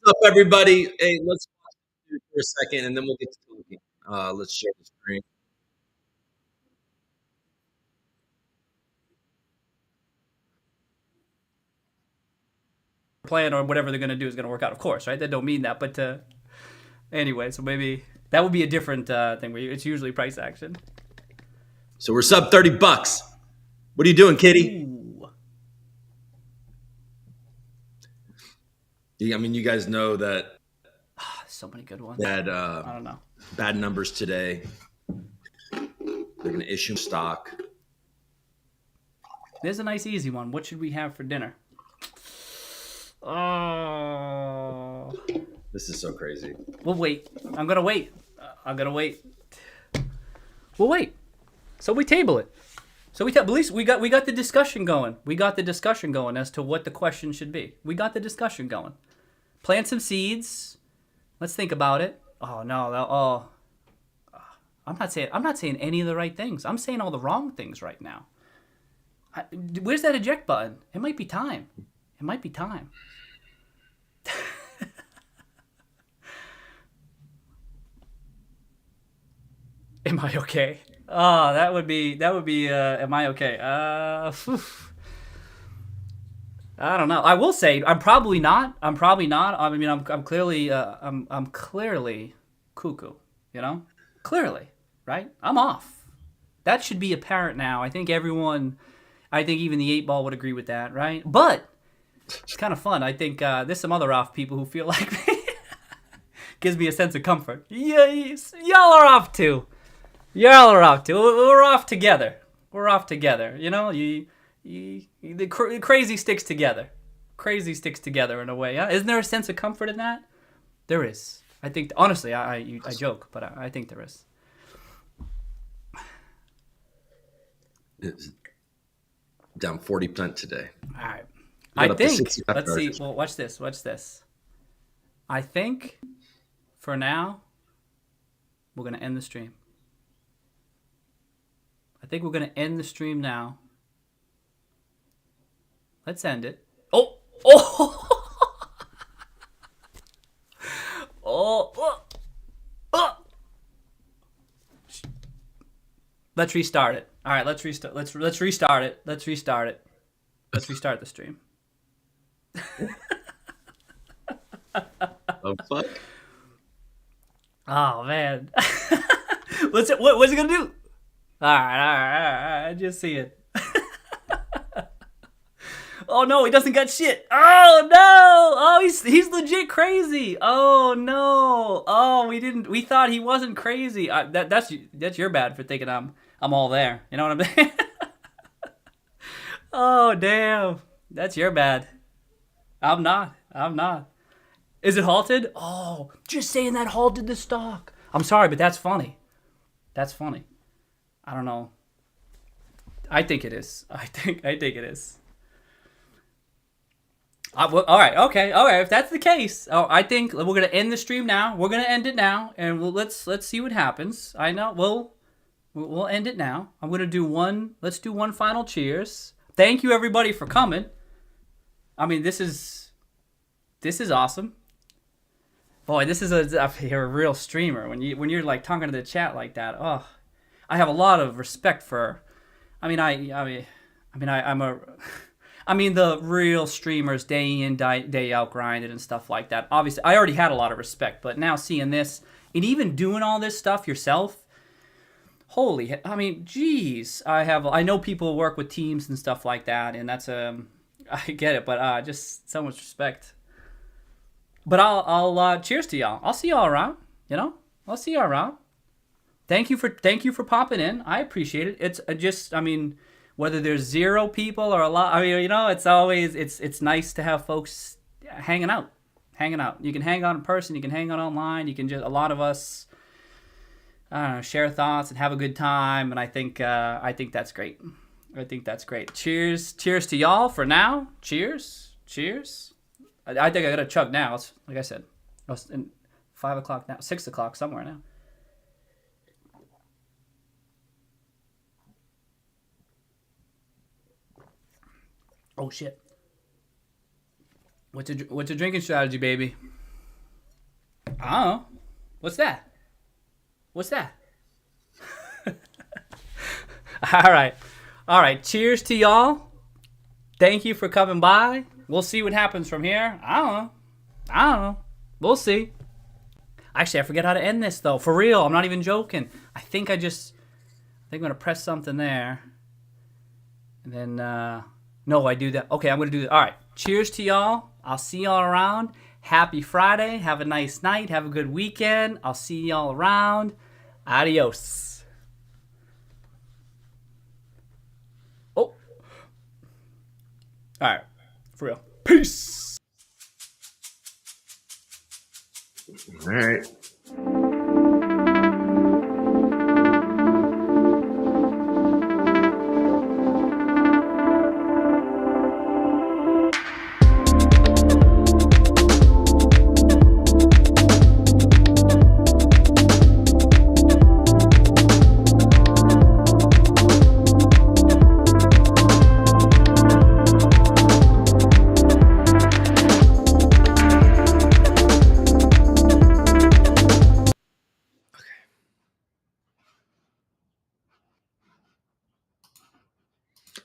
What's up, everybody? Hey, let's do it for a second, and then we'll get to talking. Let's share the screen. Plan or whatever they're going to do is going to work out, of course, right? That don't mean that, but anyway, so maybe that would be a different thing where it's usually price action. So we're sub $30. What are you doing, Kitty? Ooh. I mean, you guys know that So many good ones. that I don't know. bad numbers today. They're going to issue stock. There's a nice easy one. What should we have for dinner? Oh. This is so crazy. We'll wait. I'm going to wait. I'm going to wait. We'll wait. So we table it. So at least we got the discussion going. We got the discussion going as to what the question should be. We got the discussion going. Plant some seeds. Let's think about it. Oh no, I'm not saying any of the right things. I'm saying all the wrong things right now. Where's that eject button? It might be time. It might be time. Am I okay? Oh, that would be. Am I okay? I don't know. I will say I'm probably not. I mean, I'm clearly. I'm clearly cuckoo. You know, clearly, right? I'm off. That should be apparent now. I think everyone. I think even the 8 ball would agree with that, right? But it's kind of fun. I think there's some other off people who feel like me. Gives me a sense of comfort. Yeah, y'all are off too. Y'all are off too. We're off together. We're off together. You know, the crazy sticks together. Crazy sticks together in a way. Huh? Isn't there a sense of comfort in that? There is. I think, honestly, I joke, but I think there is. It's down 40% today. All right. I up to think, 65 let's see. charges. Well, watch this. I think for now, we're going to end the stream. I think we're going to end the stream now. Let's end it. Oh! Let's restart it. All right, let's restart. Let's restart it. Let's restart it. Let's restart the stream. Oh, fuck. Oh man. What's it gonna do? All right. I just see it. Oh no, he doesn't got shit. Oh no! Oh, he's legit crazy. Oh no! Oh, we thought he wasn't crazy. That's your bad for thinking I'm all there. You know what I'm saying? Oh damn, that's your bad. I'm not. Is it halted? Oh, just saying that halted the stock. I'm sorry, but that's funny. That's funny. I don't know. I think it is. I think it is. Well, all right, okay. If that's the case, I think we're gonna end the stream now. We're gonna end it now, and let's see what happens. I know we'll end it now. I'm gonna do one. Let's do one final cheers. Thank you everybody for coming. I mean, this is awesome. Boy, this is you're a real streamer when you're like talking to the chat like that. Oh, I have a lot of respect for. I'm the real streamers day in, day out grinding and stuff like that. Obviously, I already had a lot of respect, but now seeing this and even doing all this stuff yourself, geez, I know people work with teams and stuff like that, and that's I get it, but just so much respect. But I'll cheers to y'all. I'll see y'all around. You know, I'll see y'all around. Thank you for popping in. I appreciate it. It's just, whether there's 0 people or a lot, it's always it's nice to have folks hanging out. You can hang out in person. You can hang out online. You can just, a lot of us, I don't know, share thoughts and have a good time. And I think that's great. I think that's great. Cheers to y'all for now. Cheers. I think I gotta chug now. It's, like I said, it's 5 o'clock now, 6 o'clock somewhere now. Oh shit! What's a drinking strategy, baby? I don't know. What's that? What's that? All right. All right. Cheers to y'all. Thank you for coming by. We'll see what happens from here. I don't know. I don't know. We'll see. Actually, I forget how to end this, though. For real. I'm not even joking. I think I'm going to press something there. And then, no, I do that. Okay, I'm going to do that. All right. Cheers to y'all. I'll see y'all around. Happy Friday. Have a nice night. Have a good weekend. I'll see y'all around. Adios. Oh. All right. For real. Peace. All right.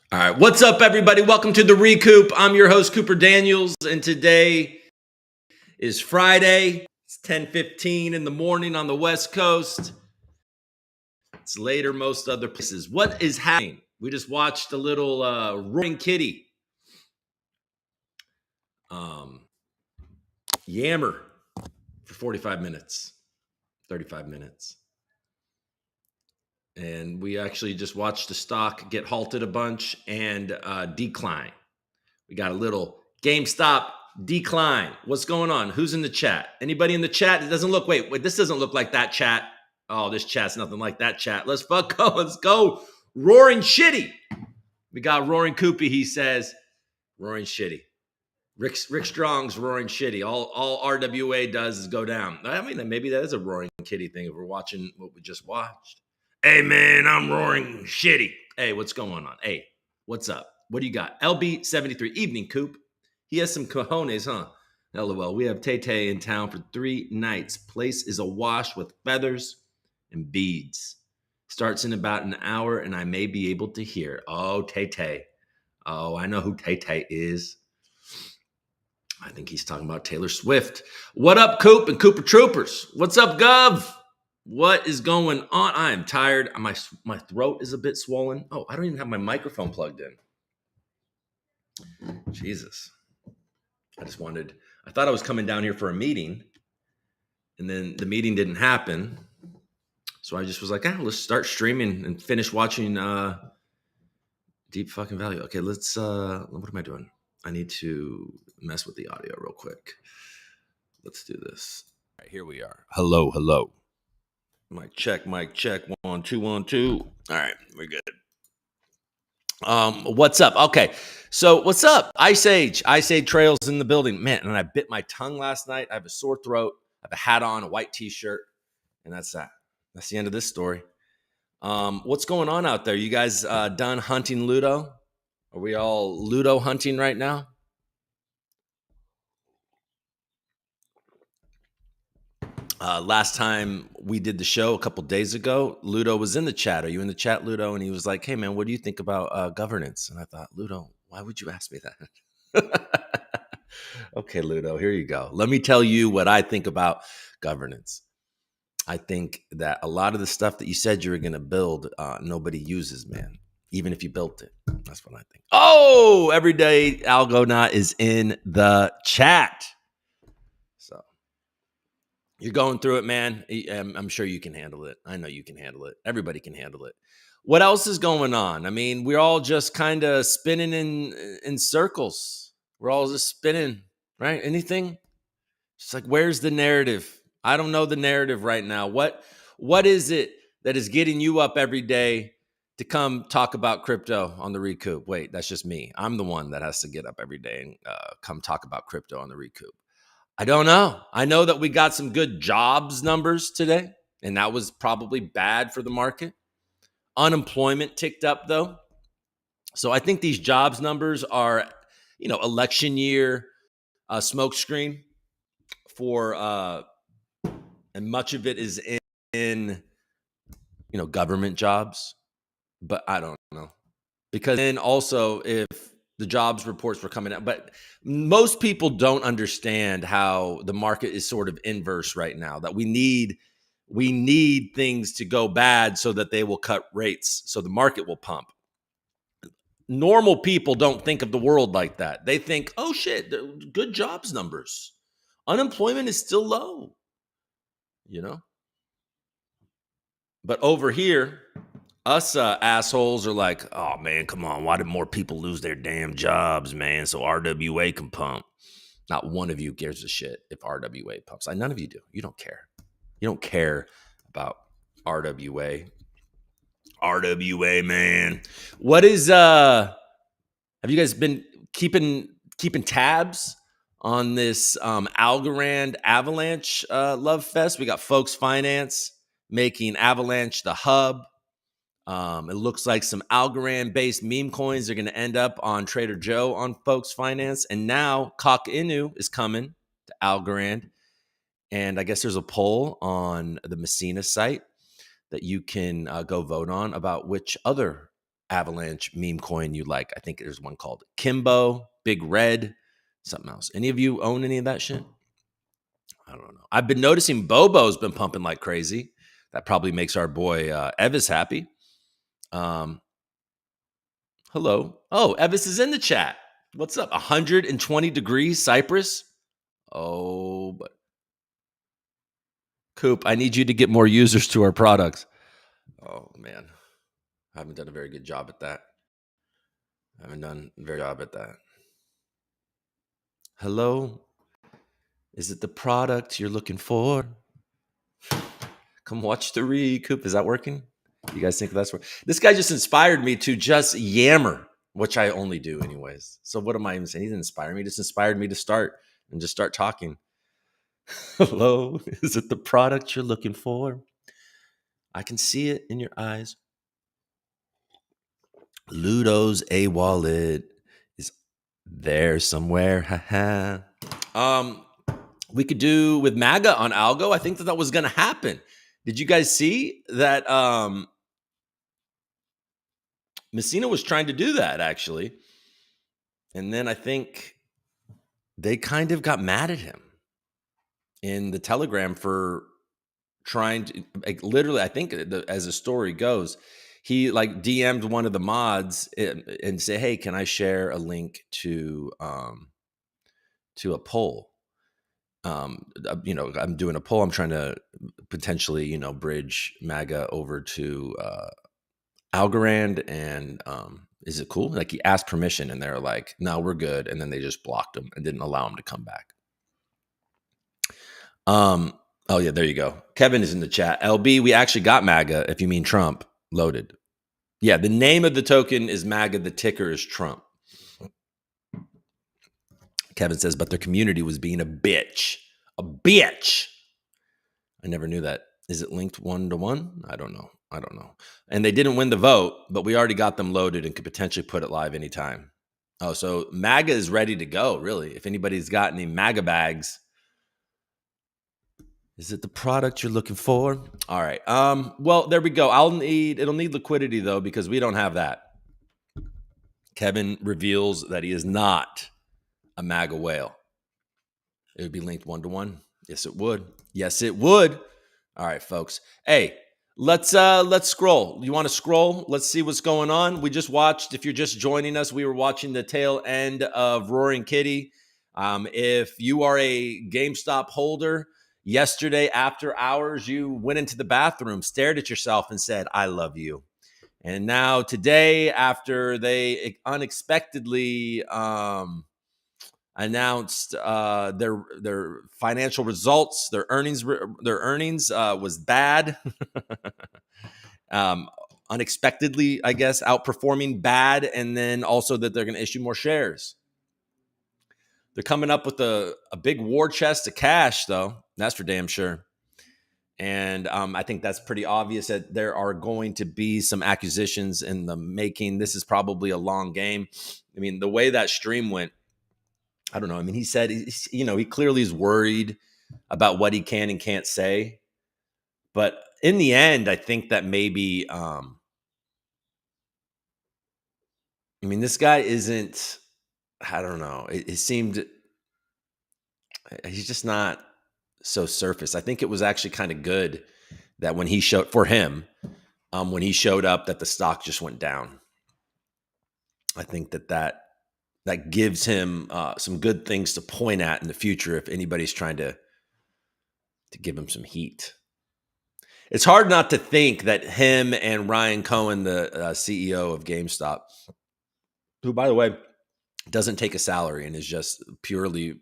All right. What's up, everybody? Welcome to the ReCoop. I'm your host, Cooper Daniels, and today is Friday. It's 10:15 in the morning on the West Coast. It's later most other places. What is happening? We just watched a little Roaring Kitty yammer for 45 minutes, 35 minutes. And we actually just watched the stock get halted a bunch and decline. We got a little GameStop decline. What's going on? Who's in the chat? Anybody in the chat? It doesn't look, wait, this doesn't look like that chat. Oh, this chat's nothing like that chat. Let's go. Let's go. Roaring Shitty. We got Roaring Koopy, he says. Roaring Shitty. Rick Strong's Roaring Shitty. All RWA does is go down. I mean, maybe that is a Roaring Kitty thing if we're watching what we just watched. Hey, man, I'm Roaring Shitty. Hey, what's going on? Hey, what's up? What do you got? LB73. Evening, Coop. He has some cojones, huh? LOL. We have Tay-Tay in town for 3 nights. Place is awash with feathers and beads. Starts in about an hour, and I may be able to hear. Oh, Tay-Tay. Oh, I know who Tay-Tay is. I think he's talking about Taylor Swift. What up, Coop and Cooper Troopers? What's up, Gov? What is going on? I am tired. My throat is a bit swollen. Oh, I don't even have my microphone plugged in. Jesus. I thought I was coming down here for a meeting, and then the meeting didn't happen. So I just was like, let's start streaming and finish watching Deep fucking Value. Okay, let's, what am I doing? I need to mess with the audio real quick. Let's do this. All right, here we are. Hello. Mic check. 1 2 1 2. All right, we're good. What's up? Okay, so what's up? Ice Age Trails in the building, man. And I bit my tongue last night. I have a sore throat. I have a hat on, a white T-shirt, and that's that. That's the end of this story. What's going on out there? You guys done hunting Ludo? Are we all Ludo hunting right now? Last time we did the show a couple days ago, Ludo was in the chat. Are you in the chat, Ludo? And he was like, hey, man, what do you think about governance? And I thought, Ludo, why would you ask me that? Okay, Ludo, here you go. Let me tell you what I think about governance. I think that a lot of the stuff that you said you were going to build, nobody uses, man, even if you built it. That's what I think. Oh, everyday Algorand is in the chat. So you're going through it, man. I'm sure you can handle it. I know you can handle it. Everybody can handle it. What else is going on? I mean, we're all just kind of spinning in circles. We're all just spinning, right? Anything? It's like, where's the narrative? I don't know the narrative right now. What is it that is getting you up every day to come talk about crypto on the ReCoop? Wait, that's just me. I'm the one that has to get up every day and come talk about crypto on the ReCoop. I don't know. I know that we got some good jobs numbers today, and that was probably bad for the market. Unemployment ticked up, though. So I think these jobs numbers are, election year smokescreen for and much of it is in government jobs. But I don't know, because then also if the jobs reports were coming out, but most people don't understand how the market is sort of inverse right now. That we need things to go bad so that they will cut rates, so the market will pump. Normal people don't think of the world like that. They think, oh shit, good jobs numbers. Unemployment is still low, you know? But over here, us assholes are like, oh man, come on. Why did more people lose their damn jobs, man? So RWA can pump. Not one of you gives a shit if RWA pumps. None of you do. You don't care. You don't care about RWA. RWA, man. What is have you guys been keeping tabs on this Algorand Avalanche love fest? We got Folks Finance making Avalanche the hub. It looks like some Algorand based meme coins are going to end up on Trader Joe on Folks Finance. And now Cock Inu is coming to Algorand. And I guess there's a poll on the MESSINA site that you can go vote on about which other Avalanche meme coin you like. I think there's one called Kimbo, Big Red, something else. Any of you own any of that shit? I don't know. I've been noticing Bobo's been pumping like crazy. That probably makes our boy Evis happy. Hello. Oh, Evis is in the chat. What's up? 120 degrees Cyprus. Oh, but Coop, I need you to get more users to our products. Oh man, I haven't done a very good job at that. Hello. Is it the product you're looking for? Come watch the ReCoop. Is that working? You guys think that's working? This guy just inspired me to just yammer, which I only do anyways. So what am I even saying? He didn't inspire me. He just inspired me to start talking. Hello. Is it the product you're looking for? I can see it in your eyes. Ludo's A-wallet is there somewhere. We could do with MAGA on Algo. I think that was going to happen. Did you guys see that? MESSINA was trying to do that actually, and then I think they kind of got mad at him in the Telegram for trying to, like, literally. I think as the story goes, he like DM'd one of the mods and say, "Hey, can I share a link to a poll?" I'm doing a poll. I'm trying to potentially, bridge MAGA over to Algorand, and is it cool? Like, he asked permission, and they're like, "No, we're good," and then they just blocked him and didn't allow him to come back. Oh yeah, there you go. Kevin is in the chat. LB, we actually got MAGA. If you mean Trump, loaded. Yeah, the name of the token is MAGA. The ticker is Trump. Kevin says, but their community was being a bitch. A bitch. I never knew that. Is it linked 1-to-1? I don't know. And they didn't win the vote, but we already got them loaded and could potentially put it live anytime. Oh, so MAGA is ready to go, really. If anybody's got any MAGA bags. Is it the product you're looking for? All right. Well, there we go. It'll need liquidity though, because we don't have that. Kevin reveals that he is not a MAGA whale. It would be linked 1-to-1. Yes, it would. Yes, it would. All right, folks. Hey, let's scroll. You want to scroll? Let's see what's going on. We just watched, if you're just joining us, we were watching the tail end of Roaring Kitty. If you are a GameStop holder, yesterday after hours, you went into the bathroom, stared at yourself and said, I love you. And now today, after they unexpectedly announced their financial results, their earnings was bad. Unexpectedly, I guess, outperforming bad, and then also that they're going to issue more shares. They're coming up with a big war chest of cash, though. That's for damn sure. And I think that's pretty obvious that there are going to be some acquisitions in the making. This is probably a long game. I mean, the way that stream went, I don't know. I mean, he said, he clearly is worried about what he can and can't say. But in the end, I think that maybe, I mean, this guy isn't, I don't know. It seemed he's just not so surface. I think it was actually kind of good that when he showed for him, when he showed up, that the stock just went down. I think that gives him some good things to point at in the future if anybody's trying to give him some heat. It's hard not to think that him and Ryan Cohen, the CEO of GameStop, who, by the way, doesn't take a salary and is just purely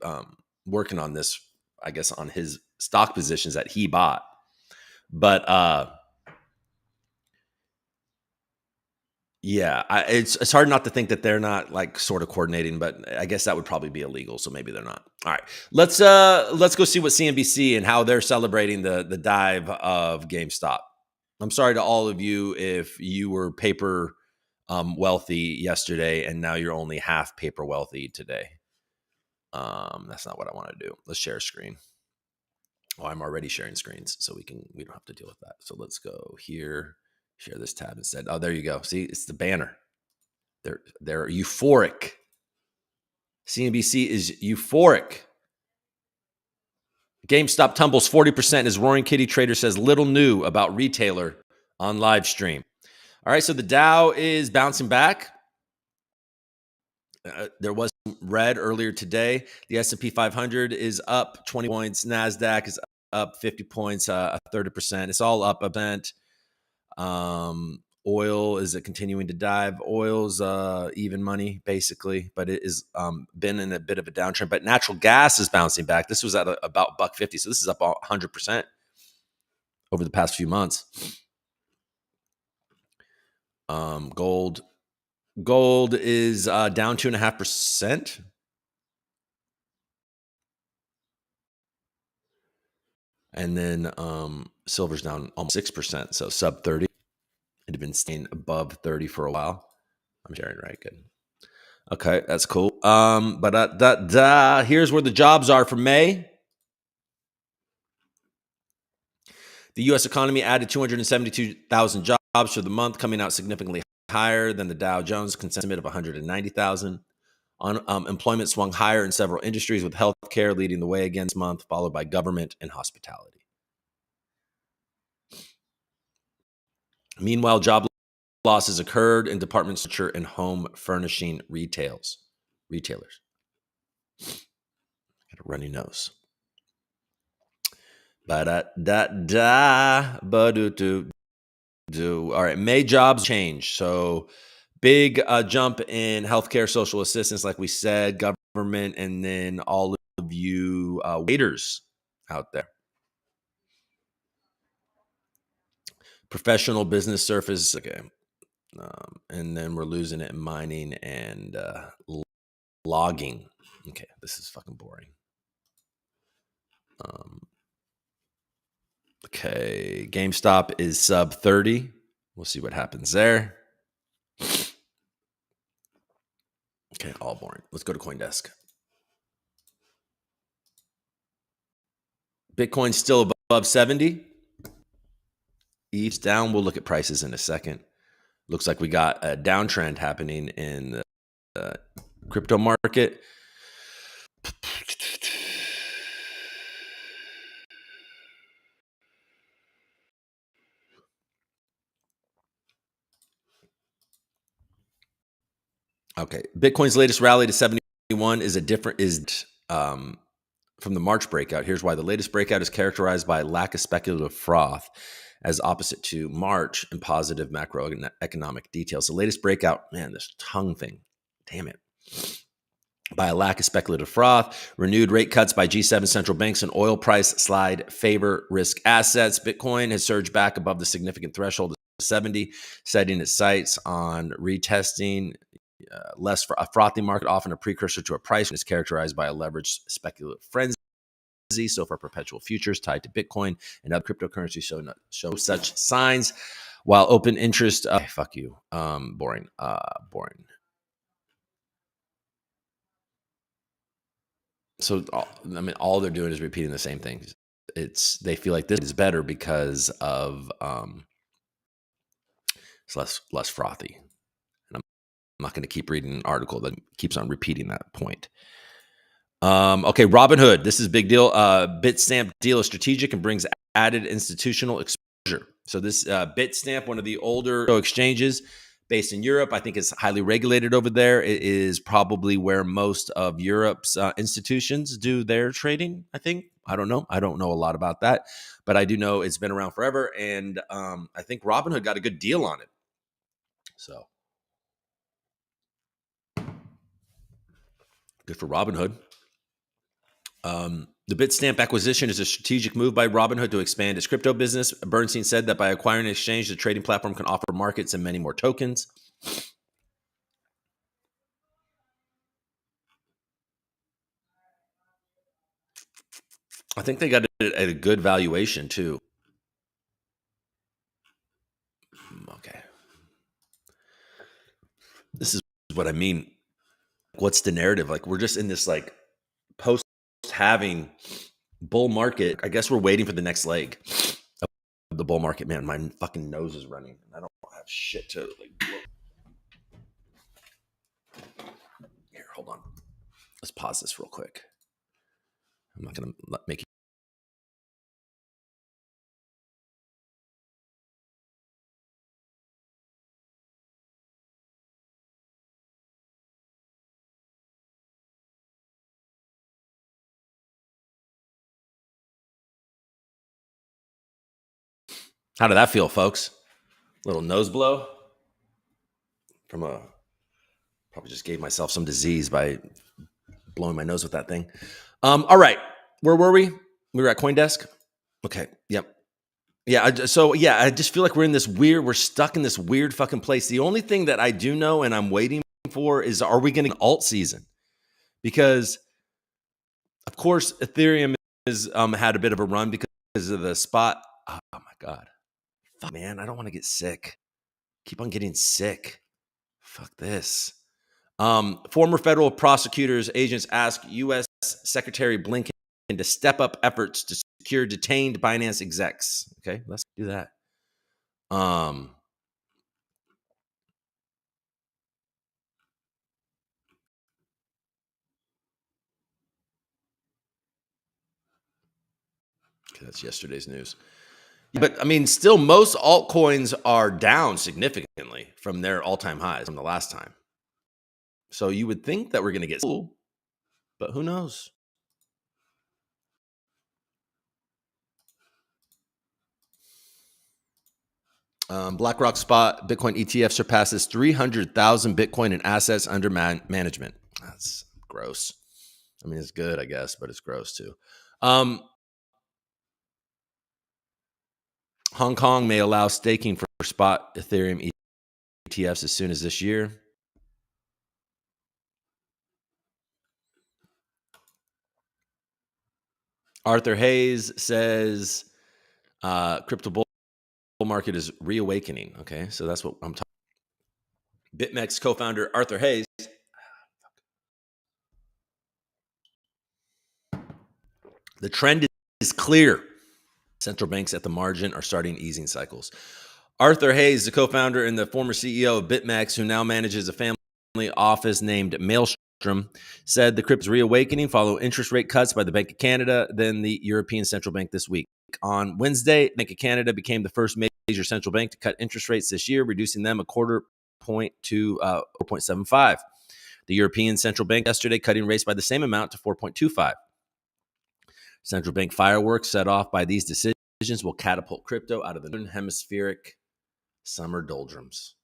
working on this, I guess, on his stock positions that he bought. But yeah, it's hard not to think that they're not like sort of coordinating, but I guess that would probably be illegal, so maybe they're not. All right, let's go see what CNBC and how they're celebrating the dive of GameStop. I'm sorry to all of you if you were paper wealthy yesterday and now you're only half paper wealthy today. That's not what I want to do. Let's share a screen. Oh, I'm already sharing screens, so we don't have to deal with that. So let's go here, share this tab instead. Oh, there you go. See, it's the banner. They're euphoric. CNBC is euphoric. GameStop tumbles 40% as Roaring Kitty Trader says little new about retailer on live stream. All right, so the Dow is bouncing back. There was red earlier today. The S&P 500 is up 20 points. NASDAQ is up 50 points, 30%. It's all up a bit. Oil is continuing to dive. Oil's even money, basically, but it has been in a bit of a downtrend. But natural gas is bouncing back. This was at about $1.50, so this is up 100% over the past few months. Gold is down 2.5%. And then silver's down almost 6%, so sub 30. It had been staying above 30 for a while. I'm sharing, right? Good. Okay, that's cool. But here's where the jobs are for May. The U.S. economy added 272,000 jobs for the month, coming out significantly higher than the Dow Jones consensus estimate of 190,000. Employment swung higher in several industries, with healthcare leading the way again this month, followed by government and hospitality. Meanwhile, job losses occurred in department store and home furnishing retailers. Got a runny nose. All right, May jobs change. So big jump in healthcare, social assistance, like we said, government, and then all of you waiters out there. Professional business surface, okay. And then we're losing it in mining and logging. Okay, this is fucking boring. Okay, GameStop is sub 30. We'll see what happens there. Okay, all boring. Let's go to CoinDesk. Bitcoin's still above 70. ETH's down. We'll look at prices in a second. Looks like we got a downtrend happening in the crypto market. Okay, Bitcoin's latest rally to 71 is from the March breakout. Here's why. The latest breakout is characterized by lack of speculative froth, as opposite to March and positive macroeconomic details. The latest breakout, man, this tongue thing, damn it. By a lack of speculative froth, renewed rate cuts by G7 central banks, and oil price slide favor risk assets. Bitcoin has surged back above the significant threshold of 70, setting its sights on retesting less for a frothy market, often a precursor to a price, is characterized by a leveraged speculative frenzy. So for perpetual futures tied to Bitcoin and other cryptocurrencies show such signs, while open interest, fuck you, boring. So, all they're doing is repeating the same things. they feel like this is better because of it's less frothy. And I'm not going to keep reading an article that keeps on repeating that point. Okay, Robinhood. This is a big deal. Bitstamp deal is strategic and brings added institutional exposure. So this Bitstamp, one of the older exchanges based in Europe, I think it's highly regulated over there. It is probably where most of Europe's institutions do their trading, I think. I don't know. I don't know a lot about that, but I do know it's been around forever. And I think Robinhood got a good deal on it. So good for Robinhood. The Bitstamp acquisition is a strategic move by Robinhood to expand its crypto business. Bernstein said that by acquiring an exchange, the trading platform can offer markets and many more tokens. I think they got it at a good valuation too. Okay. This is what I mean. What's the narrative? Like, we're just in this like post-halving bull market. I guess we're waiting for the next leg of the bull market. Man, my fucking nose is running. I don't have shit to like blow. Here, hold on. Let's pause this real quick. I'm not going to make it. How did that feel, folks? Little nose blow from a probably just gave myself some disease by blowing my nose with that thing. All right, where were we? We were at CoinDesk. Okay, yep, yeah. I just feel like we're stuck in this weird fucking place. The only thing that I do know and I'm waiting for is, are we getting alt season? Because of course Ethereum has had a bit of a run because of the spot. Oh my god, fuck, man, I don't want to get sick. Keep on getting sick. Fuck this. Former federal prosecutors agents ask U.S. Secretary Blinken to step up efforts to secure detained Binance execs. Okay, let's do that. Okay, that's yesterday's news. But I mean, still, most altcoins are down significantly from their all-time highs from the last time. So you would think that we're going to get cool, but who knows? BlackRock spot Bitcoin ETF surpasses 300,000 Bitcoin in assets under management. That's gross. I mean, it's good, I guess, but it's gross too. Hong Kong may allow staking for spot Ethereum ETFs as soon as this year. Arthur Hayes says crypto bull market is reawakening. Okay, so that's what I'm talking. BitMEX co-founder Arthur Hayes. The trend is clear. Central banks at the margin are starting easing cycles. Arthur Hayes, the co-founder and the former CEO of BitMEX, who now manages a family office named Maelstrom, said the crypto is reawakening following interest rate cuts by the Bank of Canada, then the European Central Bank this week. On Wednesday, Bank of Canada became the first major central bank to cut interest rates this year, reducing them a quarter point to 4.75. The European Central Bank yesterday cutting rates by the same amount to 4.25. Central bank fireworks set off by these decisions will catapult crypto out of the northern hemispheric summer doldrums.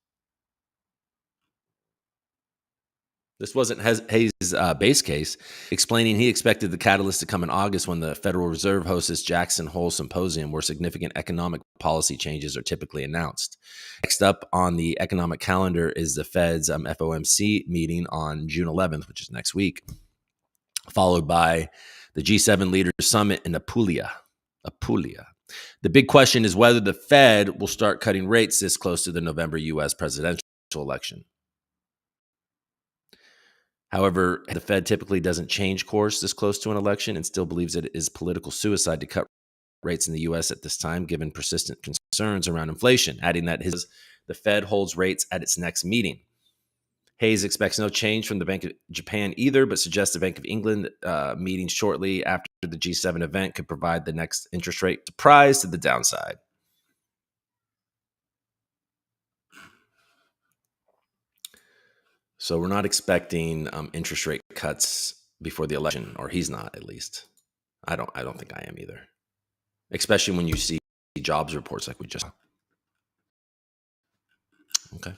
This wasn't Hayes' base case, explaining he expected the catalyst to come in August when the Federal Reserve hosts its Jackson Hole Symposium, where significant economic policy changes are typically announced. Next up on the economic calendar is the Fed's FOMC meeting on June 11th, which is next week, followed by the G7 Leaders Summit in Apulia. The big question is whether the Fed will start cutting rates this close to the November U.S. presidential election. However, the Fed typically doesn't change course this close to an election and still believes it is political suicide to cut rates in the U.S. at this time, given persistent concerns around inflation, adding that the Fed holds rates at its next meeting. Hayes expects no change from the Bank of Japan either, but suggests the Bank of England meeting shortly after the G7 event could provide the next interest rate surprise to the downside. So we're not expecting interest rate cuts before the election, or he's not, at least. I don't think I am either, especially when you see jobs reports like we just saw. Okay.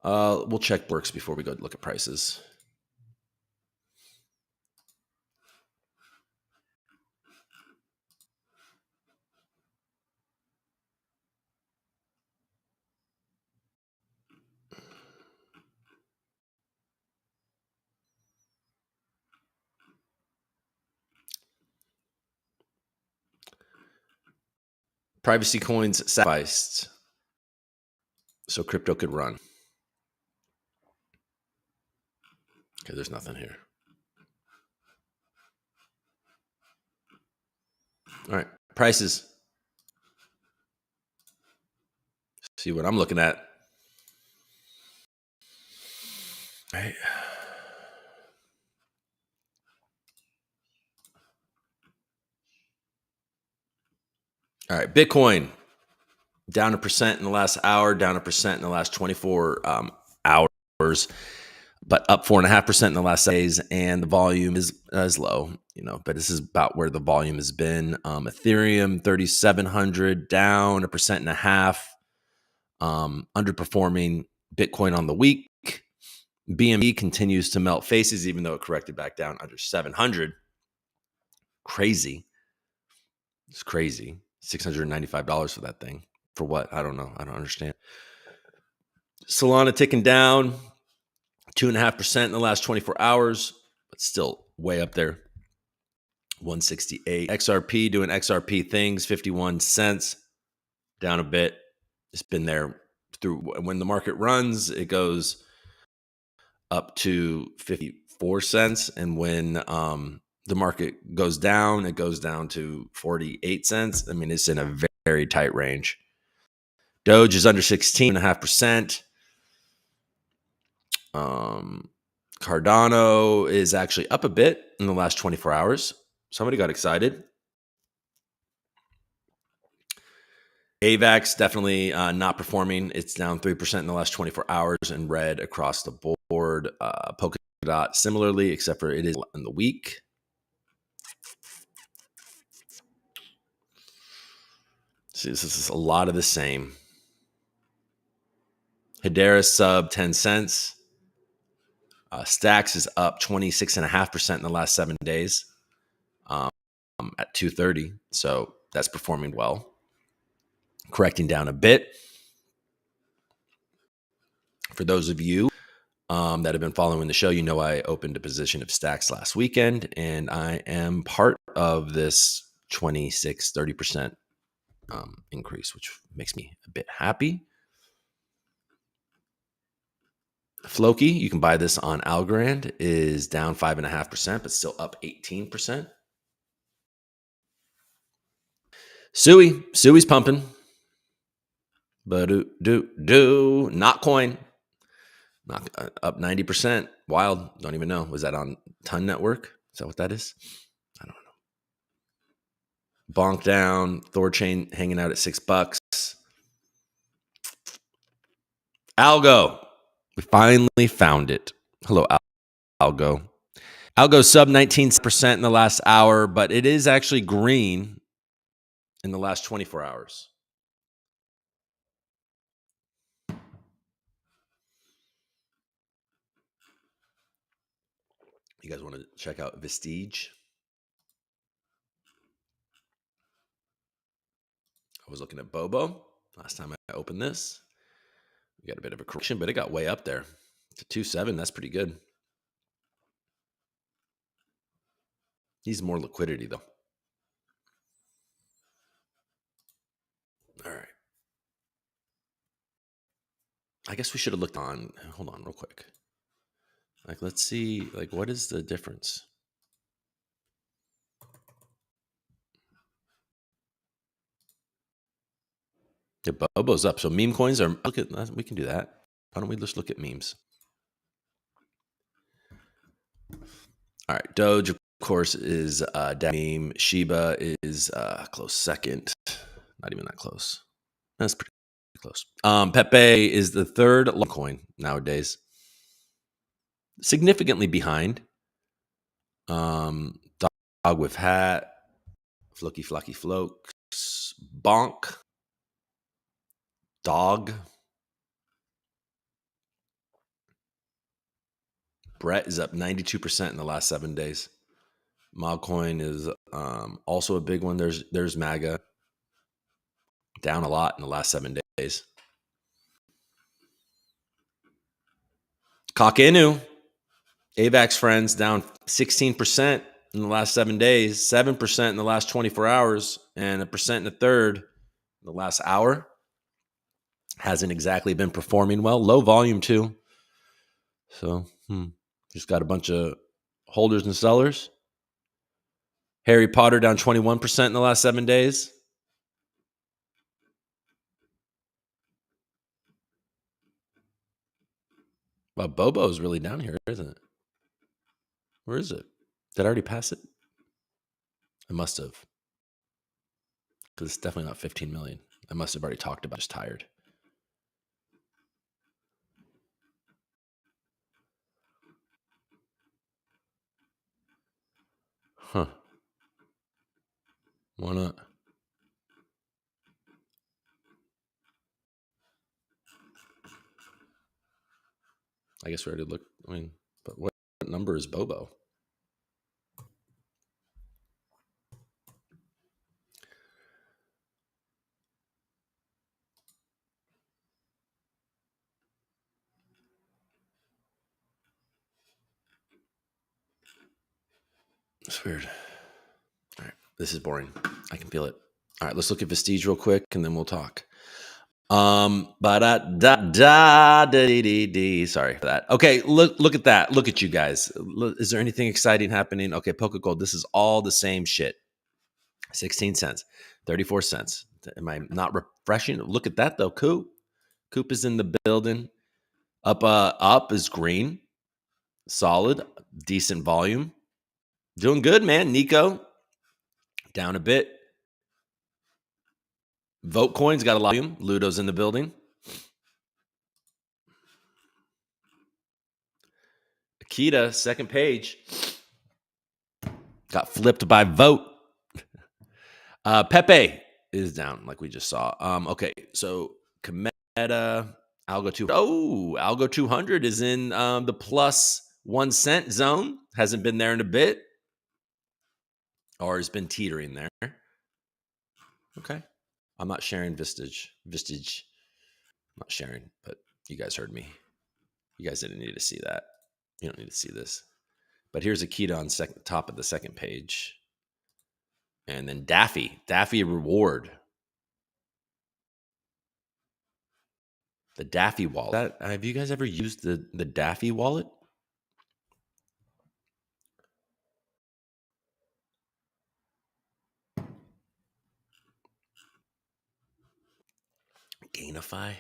We'll check works before we go look at prices. Privacy coins sacrificed so crypto could run. Okay, there's nothing here. All right, prices. See what I'm looking at. All right. All right, Bitcoin down 1% in the last hour, down 1% in the last 24 hours, but up 4.5% in the last days, and the volume is low, but this is about where the volume has been. Ethereum 3,700 down 1.5%, underperforming Bitcoin on the week. BNB continues to melt faces, even though it corrected back down under 700. Crazy. It's crazy. $695 for that thing. For what? I don't know. I don't understand. Solana ticking down 2.5% in the last 24 hours, but still way up there. 168. XRP doing XRP things, 51 cents, down a bit. It's been there through when the market runs, it goes up to 54 cents. And when the market goes down, it goes down to 48 cents. I mean, it's in a very tight range. Doge is under 16.5%. Cardano is actually up a bit in the last 24 hours. Somebody got excited. AVAX definitely not performing. It's down 3% in the last 24 hours and red across the board. Polkadot similarly, except for it is in the week. See, this is a lot of the same. Hedera sub 10 cents. Stacks is up 26.5% in the last 7 days at 230. So that's performing well. Correcting down a bit. For those of you that have been following the show, I opened a position of Stacks last weekend, and I am part of this 30% increase, which makes me a bit happy. Floki, you can buy this on Algorand, is down 5.5%, but still up 18%. Sui's pumping. But not coin. Not up 90%. Wild. Don't even know. Was that on Ton Network? Is that what that is? I don't know. Bonk down. Thorchain hanging out at $6. Algo. We finally found it. Hello, Algo. Algo sub 19% in the last hour, but it is actually green in the last 24 hours. You guys want to check out Vestige? I was looking at Bobo last time I opened this. We got a bit of a correction, but it got way up there to 2.7. That's pretty good. Needs more liquidity, though. All right. I guess we should have looked on. Hold on real quick. Let's see. What is the difference? Yeah, Bobo's up. So meme coins are, look at, we can do that. Why don't we just look at memes? All right. Doge, of course, is meme. Shiba is close second. Not even that close. That's pretty close. Pepe is the third long coin nowadays. Significantly behind. Dog with hat. Floki Flocky Flokes. Bonk. Dog. Brett is up 92% in the last 7 days. Mogcoin is also a big one. There's MAGA, down a lot in the last 7 days. Kakenu, AVAX friends, down 16% in the last 7 days, 7% in the last 24 hours, and 1% in a third in the last hour. Hasn't exactly been performing well. Low volume too. So just got a bunch of holders and sellers. Harry Potter down 21% in the last 7 days. Well, Bobo is really down here, isn't it? Where is it? Did I already pass it? I must have. Because it's definitely not 15 million. I must have already talked about it. Just tired. Huh. Why not? I guess we already looked. I mean, but what number is Bobo? It's weird. All right. This is boring. I can feel it. All right. Let's look at Vestige real quick and then we'll talk. Sorry for that. Okay, look at that. Look at you guys. Is there anything exciting happening? Okay, Poker Gold. This is all the same shit. 16 cents, 34 cents. Am I not refreshing? Look at that though. Coop is in the building. Up is green. Solid, decent volume. Doing good, man. Nico down a bit. Vote Coin's got a lot of volume. Ludo's in the building. Akita, second page, got flipped by Vote. Pepe is down, like we just saw. Okay, so Cometa, Algo 200. Oh, Algo 200 is in the plus 1 cent zone. Hasn't been there in a bit, or has been teetering there. Okay, I'm not sharing Vistage. I'm not sharing, but you guys heard me. You guys didn't need to see that. You don't need to see this. But here's Akita on top of the second page. And then Daffy reward. The Daffy wallet. Have you guys ever used the Daffy wallet? Gainify?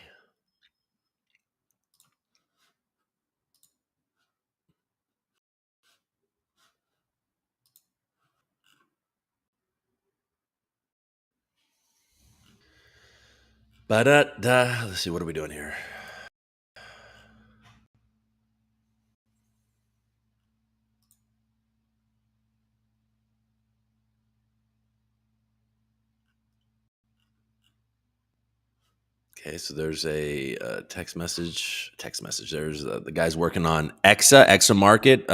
Let's see, what are we doing here? Okay, so there's a text message. There's the guy's working on EXA Market.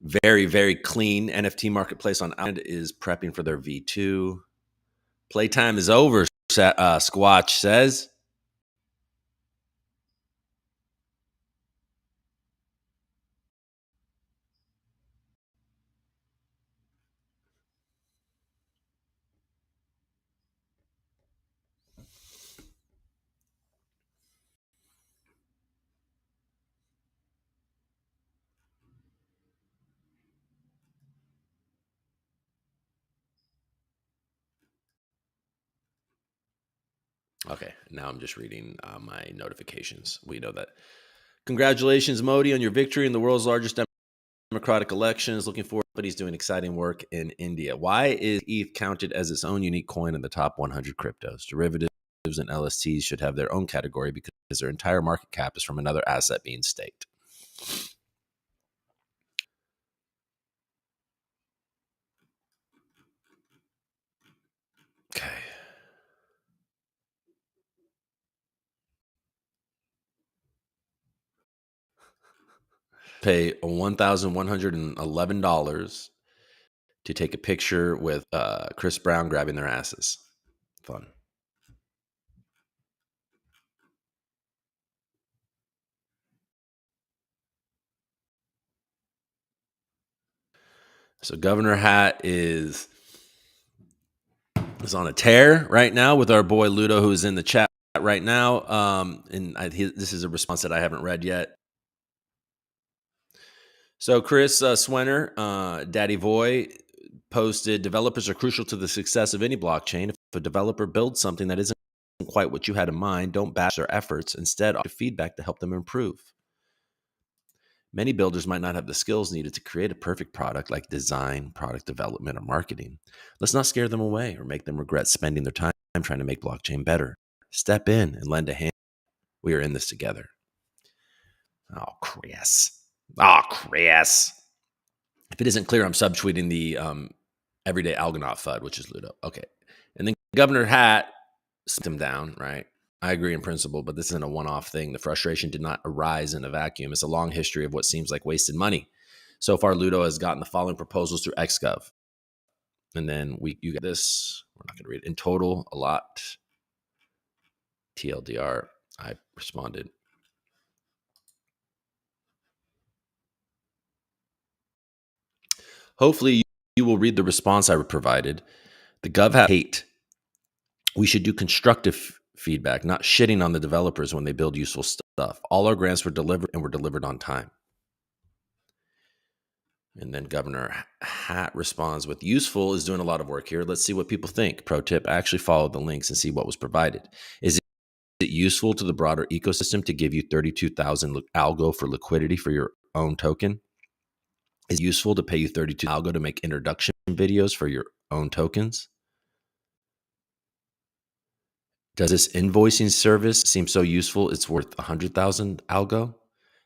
Very, very clean NFT marketplace on Algorand is prepping for their V2. Playtime is over, Squatch says. Okay, now I'm just reading my notifications. We know that. Congratulations, Modi, on your victory in the world's largest democratic elections. Looking forward, but he's doing exciting work in India. Why is ETH counted as its own unique coin in the top 100 cryptos? Derivatives and LSTs should have their own category because their entire market cap is from another asset being staked. Okay. Pay $1,111 to take a picture with Chris Brown grabbing their asses. Fun. So Governor Hat is on a tear right now with our boy Ludo, who's in the chat right now. This is a response that I haven't read yet. So Chris Swenner, Daddy Voy, posted, developers are crucial to the success of any blockchain. If a developer builds something that isn't quite what you had in mind, don't bash their efforts. Instead, offer feedback to help them improve. Many builders might not have the skills needed to create a perfect product like design, product development, or marketing. Let's not scare them away or make them regret spending their time trying to make blockchain better. Step in and lend a hand. We are in this together. Oh, Chris. Oh, Chris. If it isn't clear, I'm subtweeting the everyday Algonaut FUD, which is Ludo. Okay. And then Governor Hat sent him down, right? I agree in principle, but this isn't a one-off thing. The frustration did not arise in a vacuum. It's a long history of what seems like wasted money. So far, Ludo has gotten the following proposals through XGov. And then you get this. We're not going to read it. In total, a lot. TLDR, I responded. Hopefully, you will read the response I provided. The Gov have hate. We should do constructive feedback, not shitting on the developers when they build useful stuff. All our grants were delivered and were delivered on time. And then Governor Hat responds with, useful is doing a lot of work here. Let's see what people think. Pro tip, actually follow the links and see what was provided. Is it useful to the broader ecosystem to give you 32,000 algo for liquidity for your own token? Is it useful to pay you 32 algo to make introduction videos for your own tokens? Does this invoicing service seem so useful it's worth 100,000 algo?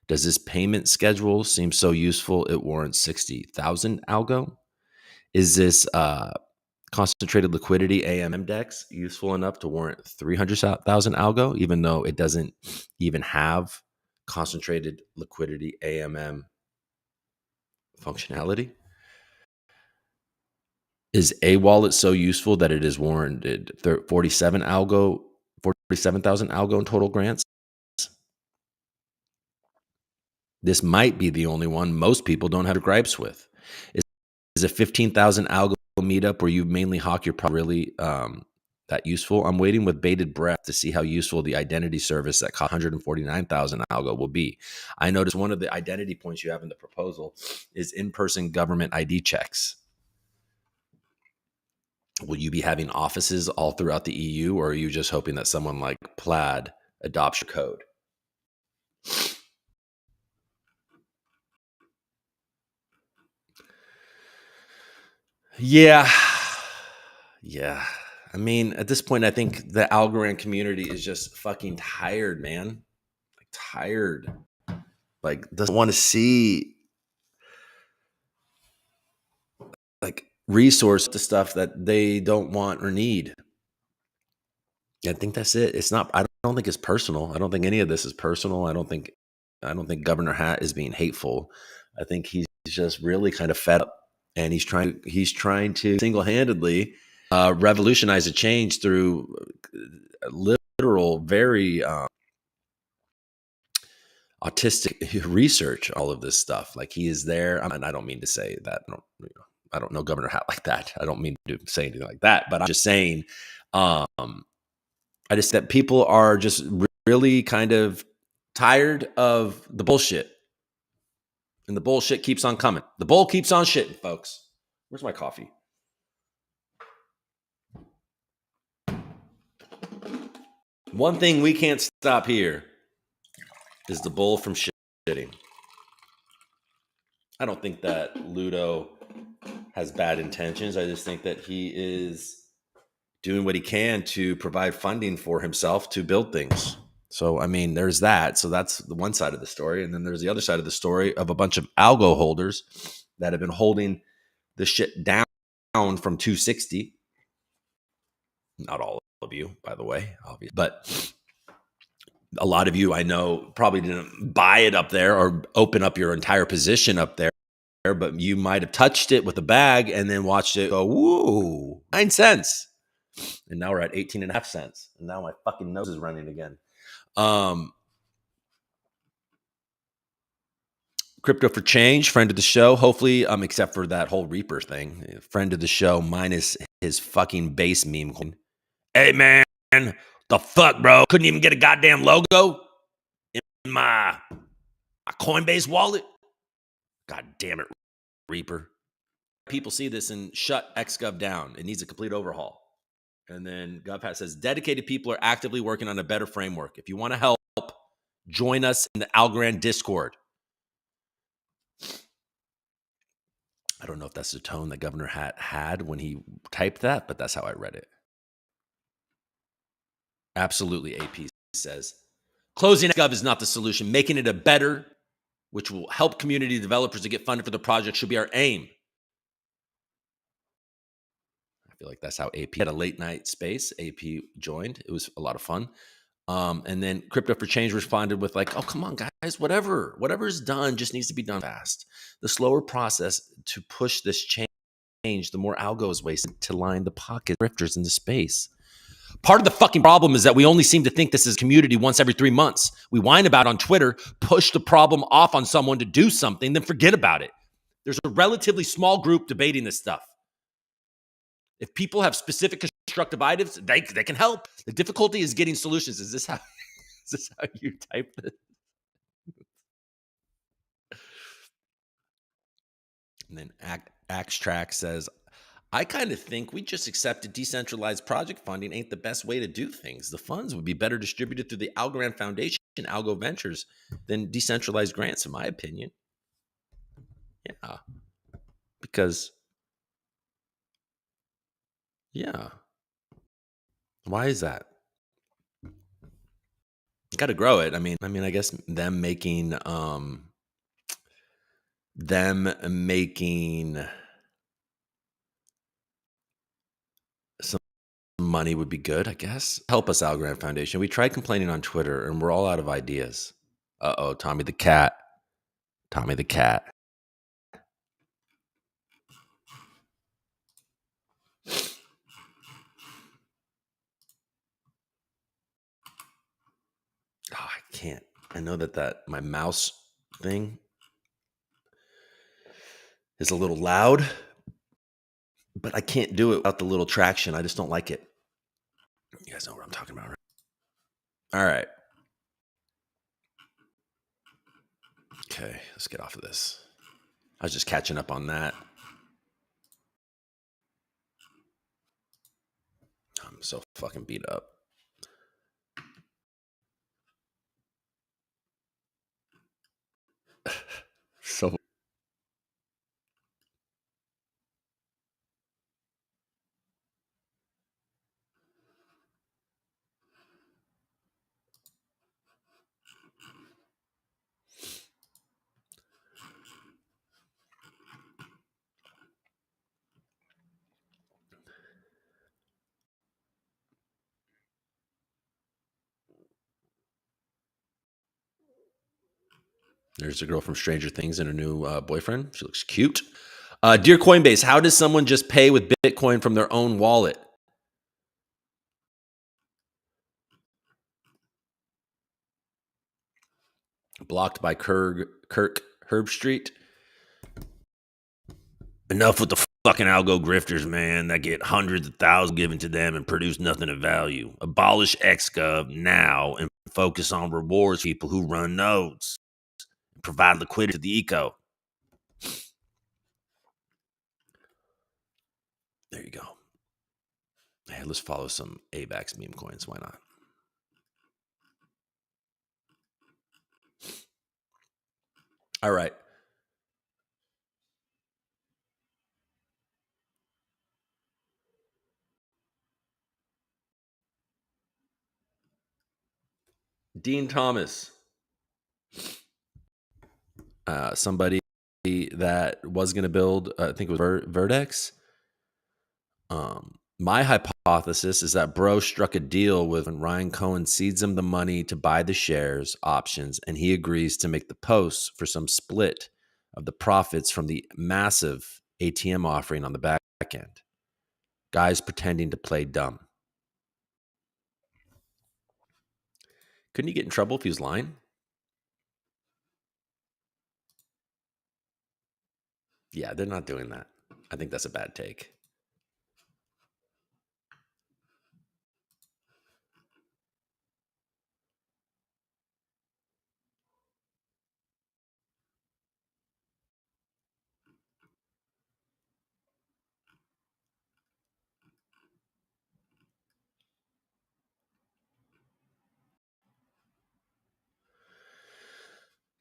Does this payment schedule seem so useful it warrants 60,000 algo? Is this concentrated liquidity AMM DEX useful enough to warrant 300,000 algo, even though it doesn't even have concentrated liquidity AMM functionality? Is a wallet so useful that it is warranted 47,000 algo in total grants? This might be the only one most people don't have gripes with. Is a 15,000 algo meetup where you mainly hawk your product really that useful? I'm waiting with bated breath to see how useful the identity service that cost 149,000 algo will be. I noticed one of the identity points you have in the proposal is in-person government ID checks. Will you be having offices all throughout the EU, or are you just hoping that someone like Plaid adopts your code? Yeah. Yeah. I mean, at this point, I think the Algorand community is just fucking tired, man. Like, tired. Like, doesn't want to see like resource to stuff that they don't want or need. I think that's it. It's not. I don't think it's personal. I don't think any of this is personal. I don't think Governor Hat is being hateful. I think he's just really kind of fed up, and he's trying to single handedly revolutionize a change through literal, very autistic research. All of this stuff, like he is there, and I don't mean to say that. I don't know Governor Hat like that. I don't mean to say anything like that, but I'm just saying. I just that people are just really kind of tired of the bullshit, and the bullshit keeps on coming. The bull keeps on shitting, folks. Where's my coffee? One thing we can't stop here is the bull from shitting. I don't think that Ludo has bad intentions. I just think that he is doing what he can to provide funding for himself to build things. So, I mean, there's that. So that's the one side of the story. And then there's the other side of the story of a bunch of algo holders that have been holding the shit down from 260. Not all of you, by the way, obviously, but a lot of you I know probably didn't buy it up there or open up your entire position up there, but you might have touched it with a bag and then watched it go, woo, 9 cents. And now we're at 18.5 cents. And now my fucking nose is running again. Crypto for Change, friend of the show. Hopefully, except for that whole Reaper thing, friend of the show minus his fucking base meme. Hey man, the fuck, bro? Couldn't even get a goddamn logo in my Coinbase wallet. God damn it, Reaper. People see this and shut XGov down. It needs a complete overhaul. And then GovPat says dedicated people are actively working on a better framework. If you want to help, join us in the Algorand Discord. I don't know if that's the tone that Governor had when he typed that, but that's how I read it. Absolutely, AP says. Closing Gov is not the solution. Making it a better, which will help community developers to get funded for the project, should be our aim. I feel like that's how AP had a late night space. AP joined. It was a lot of fun. And then Crypto for Change responded with like, oh, come on, guys, whatever is done just needs to be done fast. The slower process to push this change, the more algo is wasted to line the pocket grifters in the space. Part of the fucking problem is that we only seem to think this is community once every 3 months. We whine about on Twitter, push the problem off on someone to do something, then forget about it. There's a relatively small group debating this stuff. If people have specific constructive items, they can help. The difficulty is getting solutions. Is this how you type this? And then Axtrack says, I kind of think we just accepted decentralized project funding ain't the best way to do things. The funds would be better distributed through the Algorand Foundation, Algo Ventures, than decentralized grants, in my opinion. Yeah. Because, yeah. Why is that? Got to grow it. I mean, I guess them making some money would be good, I guess. Help us, Algorand Foundation. We tried complaining on Twitter and we're all out of ideas. Uh-oh, Tommy the cat. Tommy the cat. Oh, I can't. I know that my mouse thing is a little loud, but I can't do it without the little traction. I just don't like it. You guys know what I'm talking about, right? All right. Okay, let's get off of this. I was just catching up on that. I'm so fucking beat up. So there's a girl from Stranger Things and her new boyfriend. She looks cute. Dear Coinbase, how does someone just pay with Bitcoin from their own wallet? Blocked by Kirk Herbstreit. Enough with the fucking algo grifters, man, that get hundreds of thousands given to them and produce nothing of value. Abolish XGov now and focus on rewards people who run nodes. Provide liquidity to the eco. There you go. Hey, let's follow some AVAX meme coins. Why not? All right. Dean Thomas, somebody that was going to build, I think it was Vertex. My hypothesis is that bro struck a deal with when Ryan Cohen seeds him the money to buy the shares options, and he agrees to make the posts for some split of the profits from the massive ATM offering on the back end. Guys pretending to play dumb. Couldn't he get in trouble if he was lying? Yeah, they're not doing that. I think that's a bad take.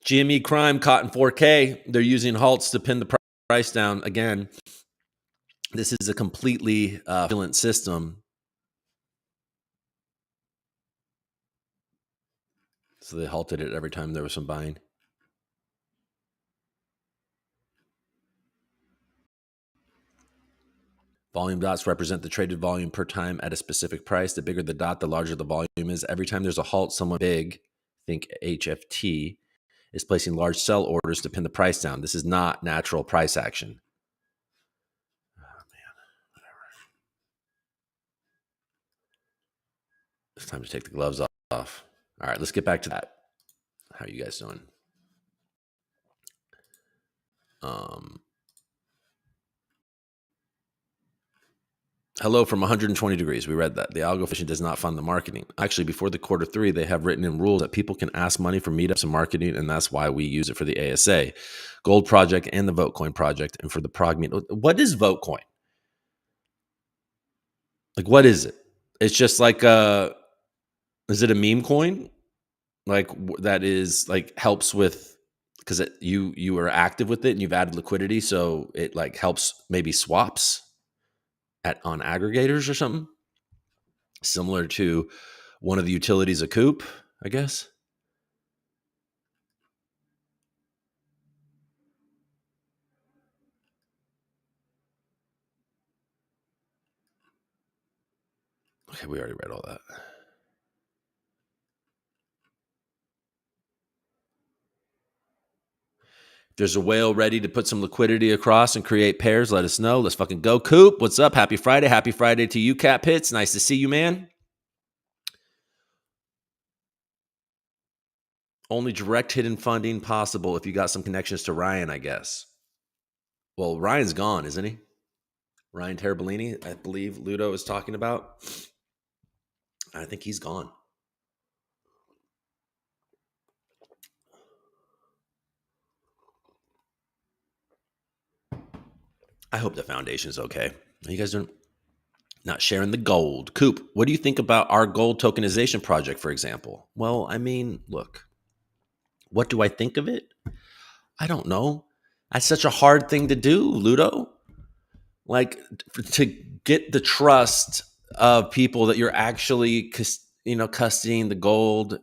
GME crime caught in 4K. They're using halts to pin the price down. Again, this is a completely fraudulent system. So they halted it every time there was some buying. Volume dots represent the traded volume per time at a specific price. The bigger the dot, the larger the volume is. Every time there's a halt, someone big, think HFT, is placing large sell orders to pin the price down. This is not natural price action. Oh, man. Whatever. It's time to take the gloves off. All right, let's get back to that. How are you guys doing? Hello from 120 degrees. We read that. The algo efficient does not fund the marketing. Actually, before the Q3, they have written in rules that people can ask money for meetups and marketing, and that's why we use it for the ASA, Gold Project, and the Votecoin project, and for the Prog meet. What is Votecoin? Like, what is it? It's just like is it a meme coin? Like that is like helps with because you are active with it and you've added liquidity, so it like helps maybe swaps on aggregators or something similar to one of the utilities, a Coop, I guess. Okay, we already read all that. If there's a whale ready to put some liquidity across and create pairs, let us know. Let's fucking go. Coop, what's up? Happy Friday. Happy Friday to you, Cat Pits. Nice to see you, man. Only direct hidden funding possible if you got some connections to Ryan, I guess. Well, Ryan's gone, isn't he? Ryan Terabellini, I believe Ludo is talking about. I think he's gone. I hope the foundation's okay. You guys are not sharing the gold. Coop, what do you think about our gold tokenization project, for example? Well, I mean, look, what do I think of it? I don't know. That's such a hard thing to do, Ludo. Like to get the trust of people that you're actually, custodying the gold.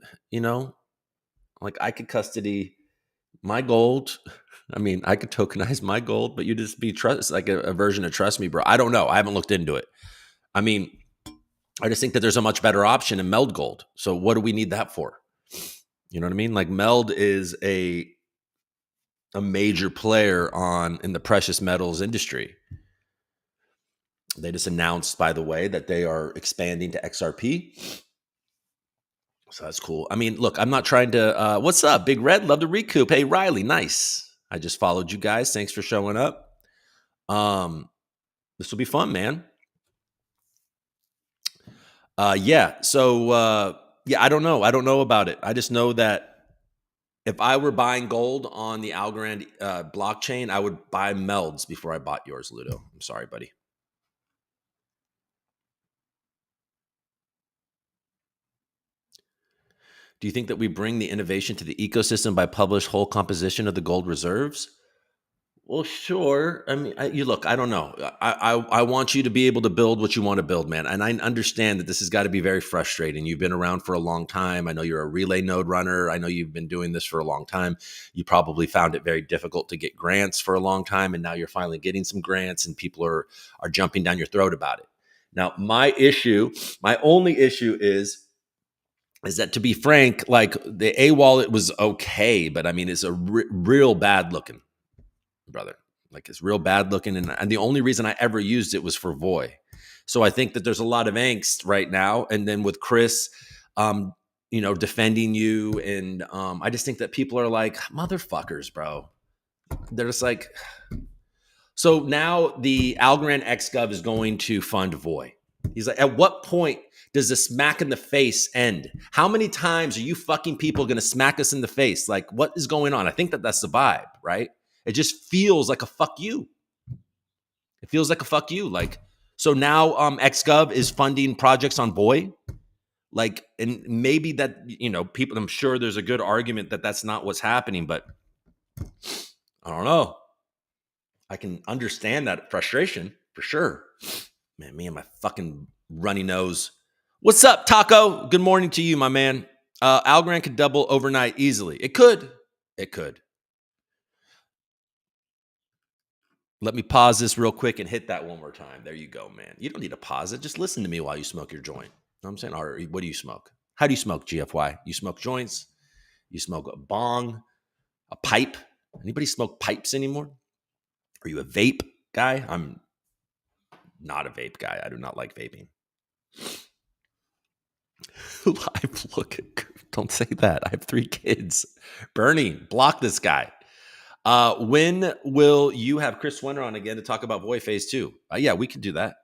Like I could custody my gold. I mean, I could tokenize my gold, but you just be trust like a version of trust me, bro. I don't know. I haven't looked into it. I mean, I just think that there's a much better option in Meld Gold. So what do we need that for? You know what I mean? Like Meld is a major player in the precious metals industry. They just announced, by the way, that they are expanding to XRP. So that's cool. I mean, look, I'm not trying to. What's up, Big Red? Love to ReCoop. Hey, Riley, nice. I just followed you guys. Thanks for showing up. This will be fun, man. Yeah. So yeah, I don't know. I don't know about it. I just know that if I were buying gold on the Algorand blockchain, I would buy Melds before I bought yours, Ludo. I'm sorry, buddy. Do you think that we bring the innovation to the ecosystem by publish whole composition of the gold reserves? Well, sure. I mean, you look. I don't know. I want you to be able to build what you want to build, man. And I understand that this has got to be very frustrating. You've been around for a long time. I know you're a relay node runner. I know you've been doing this for a long time. You probably found it very difficult to get grants for a long time, and now you're finally getting some grants, and people are jumping down your throat about it. Now, my only issue is that, to be frank, like the A wallet was okay, but I mean, it's a real bad looking, brother. Like it's real bad looking, and the only reason I ever used it was for Voy. So I think that there's a lot of angst right now, and then with Chris, defending you, and I just think that people are like motherfuckers, bro. They're just like. So now the Algorand XGov is going to fund Voy. He's like, at what point does the smack in the face end? How many times are you fucking people going to smack us in the face? Like, what is going on? I think that that's the vibe, right? It just feels like a fuck you. It feels like a fuck you. Like, so now XGov is funding projects on Voy. Like, and maybe that, people, I'm sure there's a good argument that that's not what's happening, but I don't know. I can understand that frustration for sure. Man, me and my fucking runny nose. What's up, Taco? Good morning to you, my man. Algorand could double overnight easily. It could. It could. Let me pause this real quick and hit that one more time. There you go, man. You don't need to pause it. Just listen to me while you smoke your joint. You know what I'm saying? Or what do you smoke? How do you smoke, GFY? You smoke joints? You smoke a bong? A pipe? Anybody smoke pipes anymore? Are you a vape guy? I'm not a vape guy. I do not like vaping. Live look. Don't say that. I have 3 kids. Bernie, block this guy. When will you have Chris Swinner on again to talk about Voy Phase 2? Yeah, we can do that.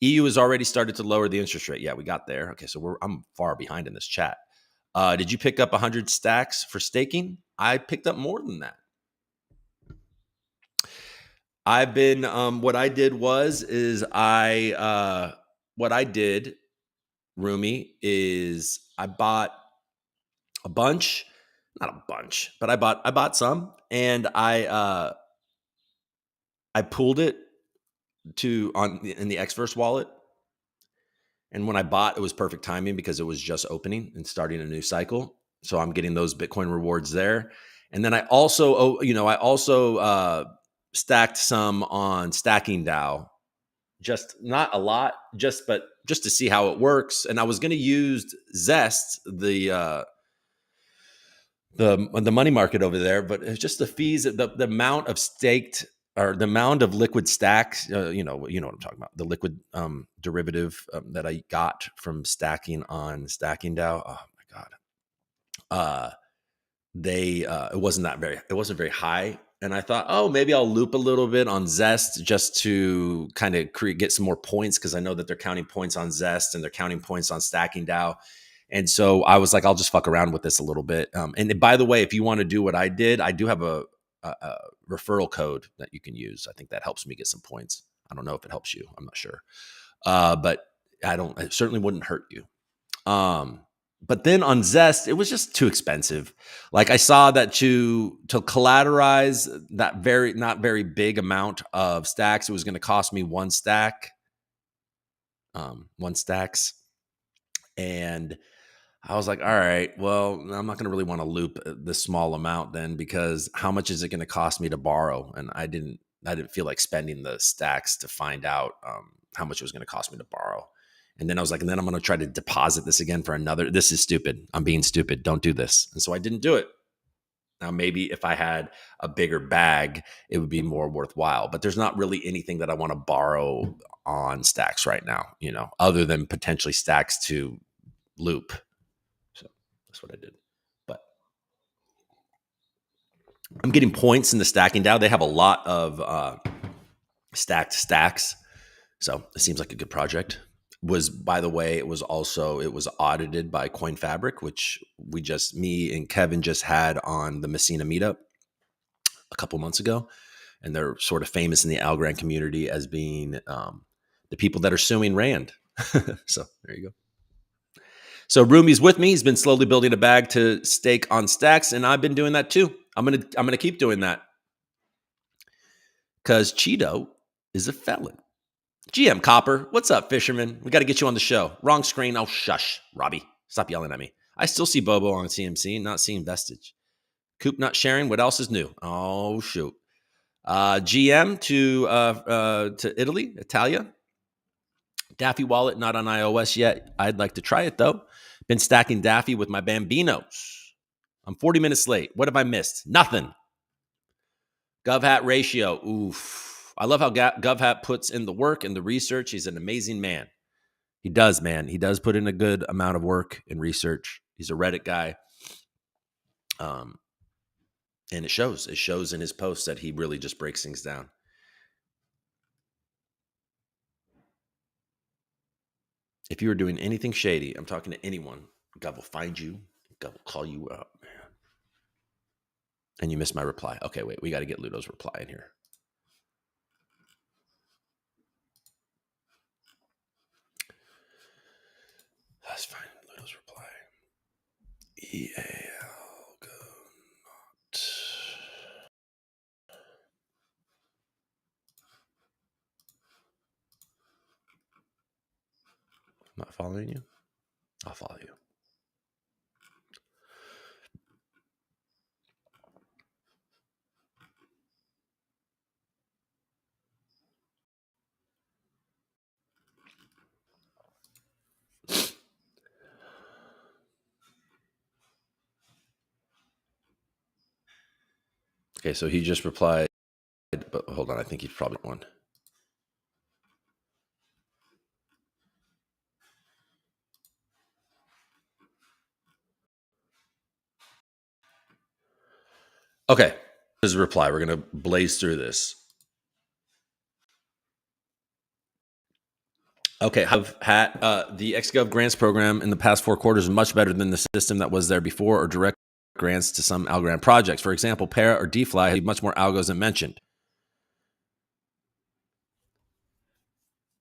EU has already started to lower the interest rate. Yeah, we got there. Okay, so I'm far behind in this chat. Did you pick up 100 stacks for staking? I picked up more than that. I've been, what I did, Rumi, is I bought a bunch, not a bunch, but I bought some, and I pooled it in the Xverse wallet. And when I bought, it was perfect timing because it was just opening and starting a new cycle. So I'm getting those Bitcoin rewards there. And then I also, stacked some on Stacking DAO. Just not a lot, just to see how it works. And I was going to use Zest, the money market over there, but it's just the fees, the amount of staked, or the amount of liquid stacks. You know what I'm talking about. The liquid derivative that I got from stacking on Stacking DAO. Oh my god. It wasn't very high. And I thought, oh, maybe I'll loop a little bit on Zest just to kind of get some more points, because I know that they're counting points on Zest and they're counting points on Stacking DAO. And so I was like, I'll just fuck around with this a little bit. And by the way, if you want to do what I did, I do have a referral code that you can use. I think that helps me get some points. I don't know if it helps you. I'm not sure. But it certainly wouldn't hurt you. But then on Zest, it was just too expensive. Like I saw that to collateralize that not very big amount of stacks, it was going to cost me 1 stack, 1 stacks. And I was like, all right, well, I'm not going to really want to loop this small amount then, because how much is it going to cost me to borrow? And I didn't feel like spending the stacks to find out how much it was going to cost me to borrow. And then I was like, and then I'm going to try to deposit this again for another. This is stupid. I'm being stupid. Don't do this. And so I didn't do it. Now, maybe if I had a bigger bag, it would be more worthwhile. But there's not really anything that I want to borrow on stacks right now, other than potentially stacks to loop. So that's what I did. But I'm getting points in the Stacking DAO. They have a lot of stacked stacks. So it seems like a good project. By the way, it was audited by CoinFabric, which me and Kevin just had on the Messina meetup a couple months ago. And they're sort of famous in the Algorand community as being the people that are suing Rand. So there you go. So Rumi's with me. He's been slowly building a bag to stake on stacks, and I've been doing that too. I'm gonna keep doing that because Cheeto is a felon. GM Copper, what's up, fisherman? We got to get you on the show. Wrong screen. Oh, shush, Robbie. Stop yelling at me. I still see Bobo on CMC, not seeing Vestige. Coop not sharing. What else is new? Oh, shoot. GM to Italy, Italia. Daffy wallet, not on iOS yet. I'd like to try it, though. Been stacking Daffy with my Bambinos. I'm 40 minutes late. What have I missed? Nothing. GovHat ratio. Oof. I love how GovHat puts in the work and the research. He's an amazing man. He does, man. He does put in a good amount of work and research. He's a Reddit guy. And it shows. It shows in his posts that he really just breaks things down. If you were doing anything shady, I'm talking to anyone, Gov will find you. Gov will call you out, man. And you missed my reply. Okay, wait. We got to get Ludo's reply in here. That's fine. Ludo's reply. EALGO not. I'm not following you. I'll follow you. Okay, so he just replied, but hold on, I think he's probably one. Okay, here's a reply. We're going to blaze through this. Okay, the XGov grants program in the past 4 quarters is much better than the system that was there before or direct grants to some Algorand projects. For example, Para or DFly have much more algos than mentioned.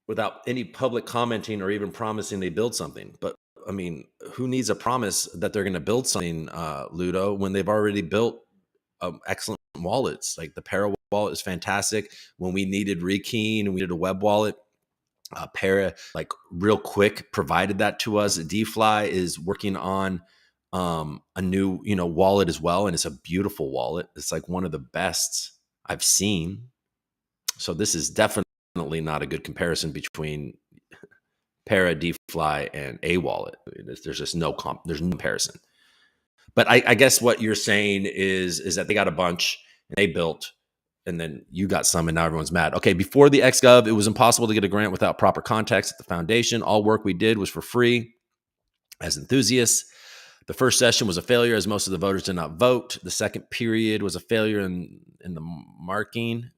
Without any public commenting or even promising they build something. But I mean, who needs a promise that they're going to build something, Ludo, when they've already built excellent wallets? Like the Para wallet is fantastic. When we needed Rekey and we needed a web wallet, Para, like real quick, provided that to us. DFly is working on a new, wallet as well, and it's a beautiful wallet. It's like one of the best I've seen. So this is definitely not a good comparison between Para, DFly, and a wallet. There's just there's no comparison. But I guess what you're saying is that they got a bunch and they built, and then you got some, and now everyone's mad. Okay, before the XGov, it was impossible to get a grant without proper context at the foundation. All work we did was for free as enthusiasts. The first session was a failure as most of the voters did not vote. The second period was a failure in the marketing.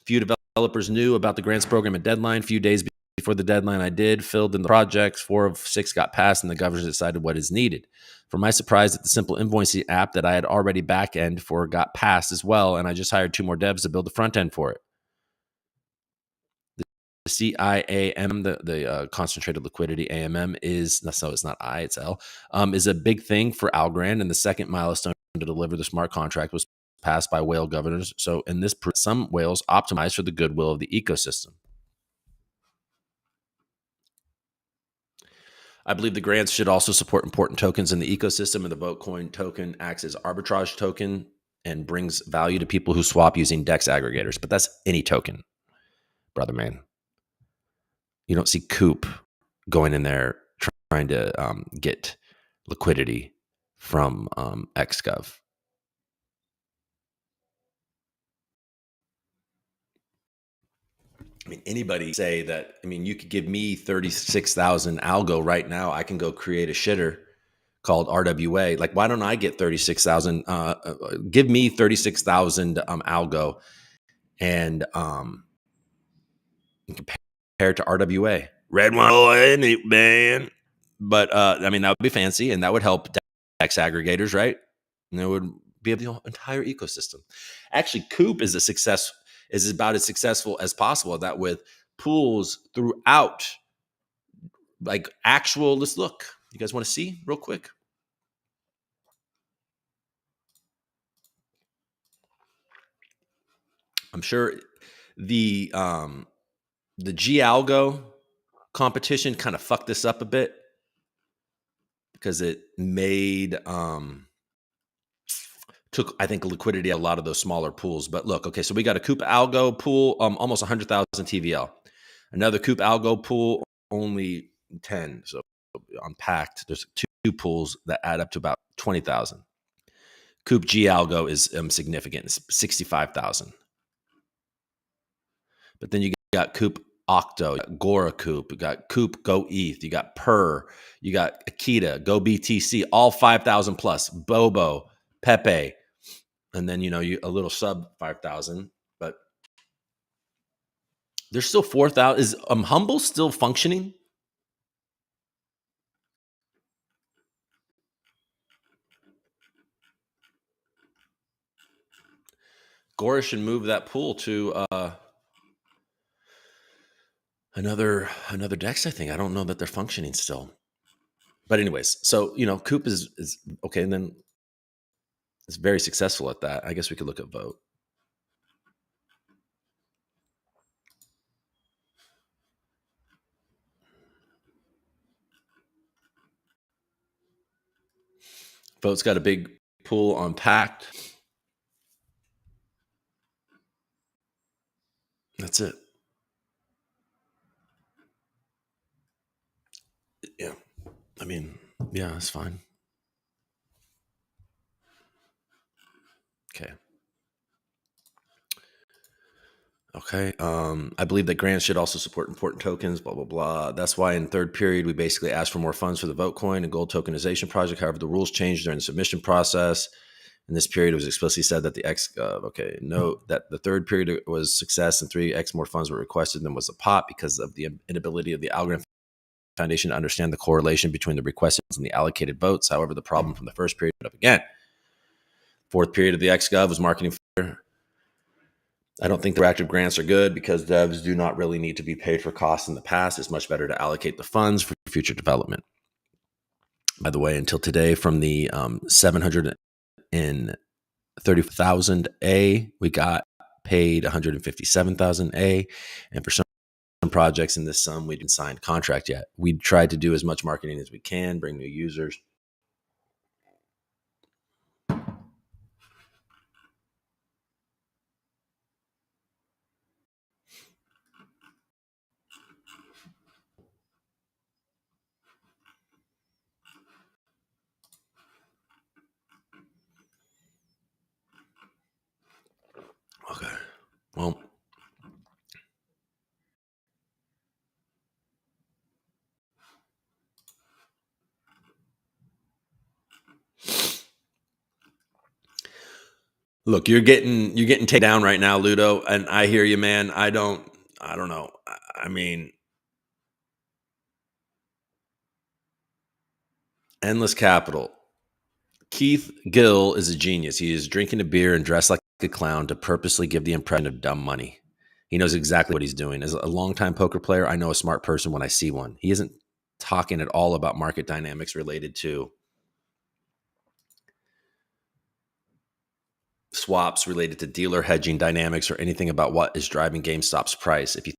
Few developers knew about the grants program at deadline. Few days before the deadline, I filled in the projects. 4 of 6 got passed, and the governors decided what is needed. For my surprise, that the simple invoicing app that I had already back end for got passed as well, and I just hired 2 more devs to build the front end for it. The CIAM, the concentrated liquidity AMM is, so it's not I, it's L, is a big thing for Algorand, and the second milestone to deliver the smart contract was passed by whale governors. So in this, some whales optimize for the goodwill of the ecosystem. I believe the grants should also support important tokens in the ecosystem, and the Votecoin token acts as arbitrage token and brings value to people who swap using DEX aggregators. But that's any token, brother man. You don't see Coop going in there trying to get liquidity from XGov. I mean, anybody say that, you could give me 36,000 algo right now. I can go create a shitter called RWA. Like, why don't I get 36,000? Give me 36,000 algo and compare it to RWA. Red one, man. But that would be fancy, and that would help DEX aggregators, right? And it would be the entire ecosystem. Actually, Coop is about as successful as possible. That with pools throughout like actual. Let's look. You guys want to see real quick? I'm sure the GALGO competition kind of fucked this up a bit because it made took, I think, liquidity out a lot of those smaller pools. But look, okay, so we got a Coop Algo pool, almost 100,000 TVL. Another Coop Algo pool, only 10. So unpacked, there's two pools that add up to about 20,000. Coop G Algo is significant, it's 65,000. But then you got Coop Octo, you got GORA Coop, you got Coop Go ETH, you got PER, you got Akita, Go BTC, all 5,000 plus, Bobo, Pepe, and then you a little sub 5,000, but there's still 4,000. Is Humble still functioning? Gora should move that pool to another DEX. I think, I don't know that they're functioning still, but anyways, so Coop is okay, and then it's very successful at that. I guess we could look at Vote. Vote's got a big pool on Pact. That's it. Yeah, I mean, yeah, that's fine. Okay. Okay. I believe that grants should also support important tokens, blah, blah, blah. That's why in third period, we basically asked for more funds for the Vote coin and gold tokenization project. However, the rules changed during the submission process. In this period, it was explicitly said that the note that the third period was success and 3x more funds were requested than was the pot because of the inability of the Algorand Foundation to understand the correlation between the requested and the allocated votes. However, the problem from the first period up again. Fourth period of the XGov was marketing. I don't think the reactive grants are good because devs do not really need to be paid for costs in the past. It's much better to allocate the funds for future development. By the way, until today, from the 730,000 A, we got paid 157,000 A, and for some projects in this sum, we didn't sign contract yet. We tried to do as much marketing as we can, bring new users. Okay. Well, look, you're getting taken down right now, Ludo, and I hear you, man. I don't know. I mean, Endless Capital. Keith Gill is a genius. He is drinking a beer and dressed like a clown to purposely give the impression of dumb money. He knows exactly what he's doing. As a longtime poker player, I know a smart person when I see one. He isn't talking at all about market dynamics related to swaps, related to dealer hedging dynamics, or anything about what is driving GameStop's price. If you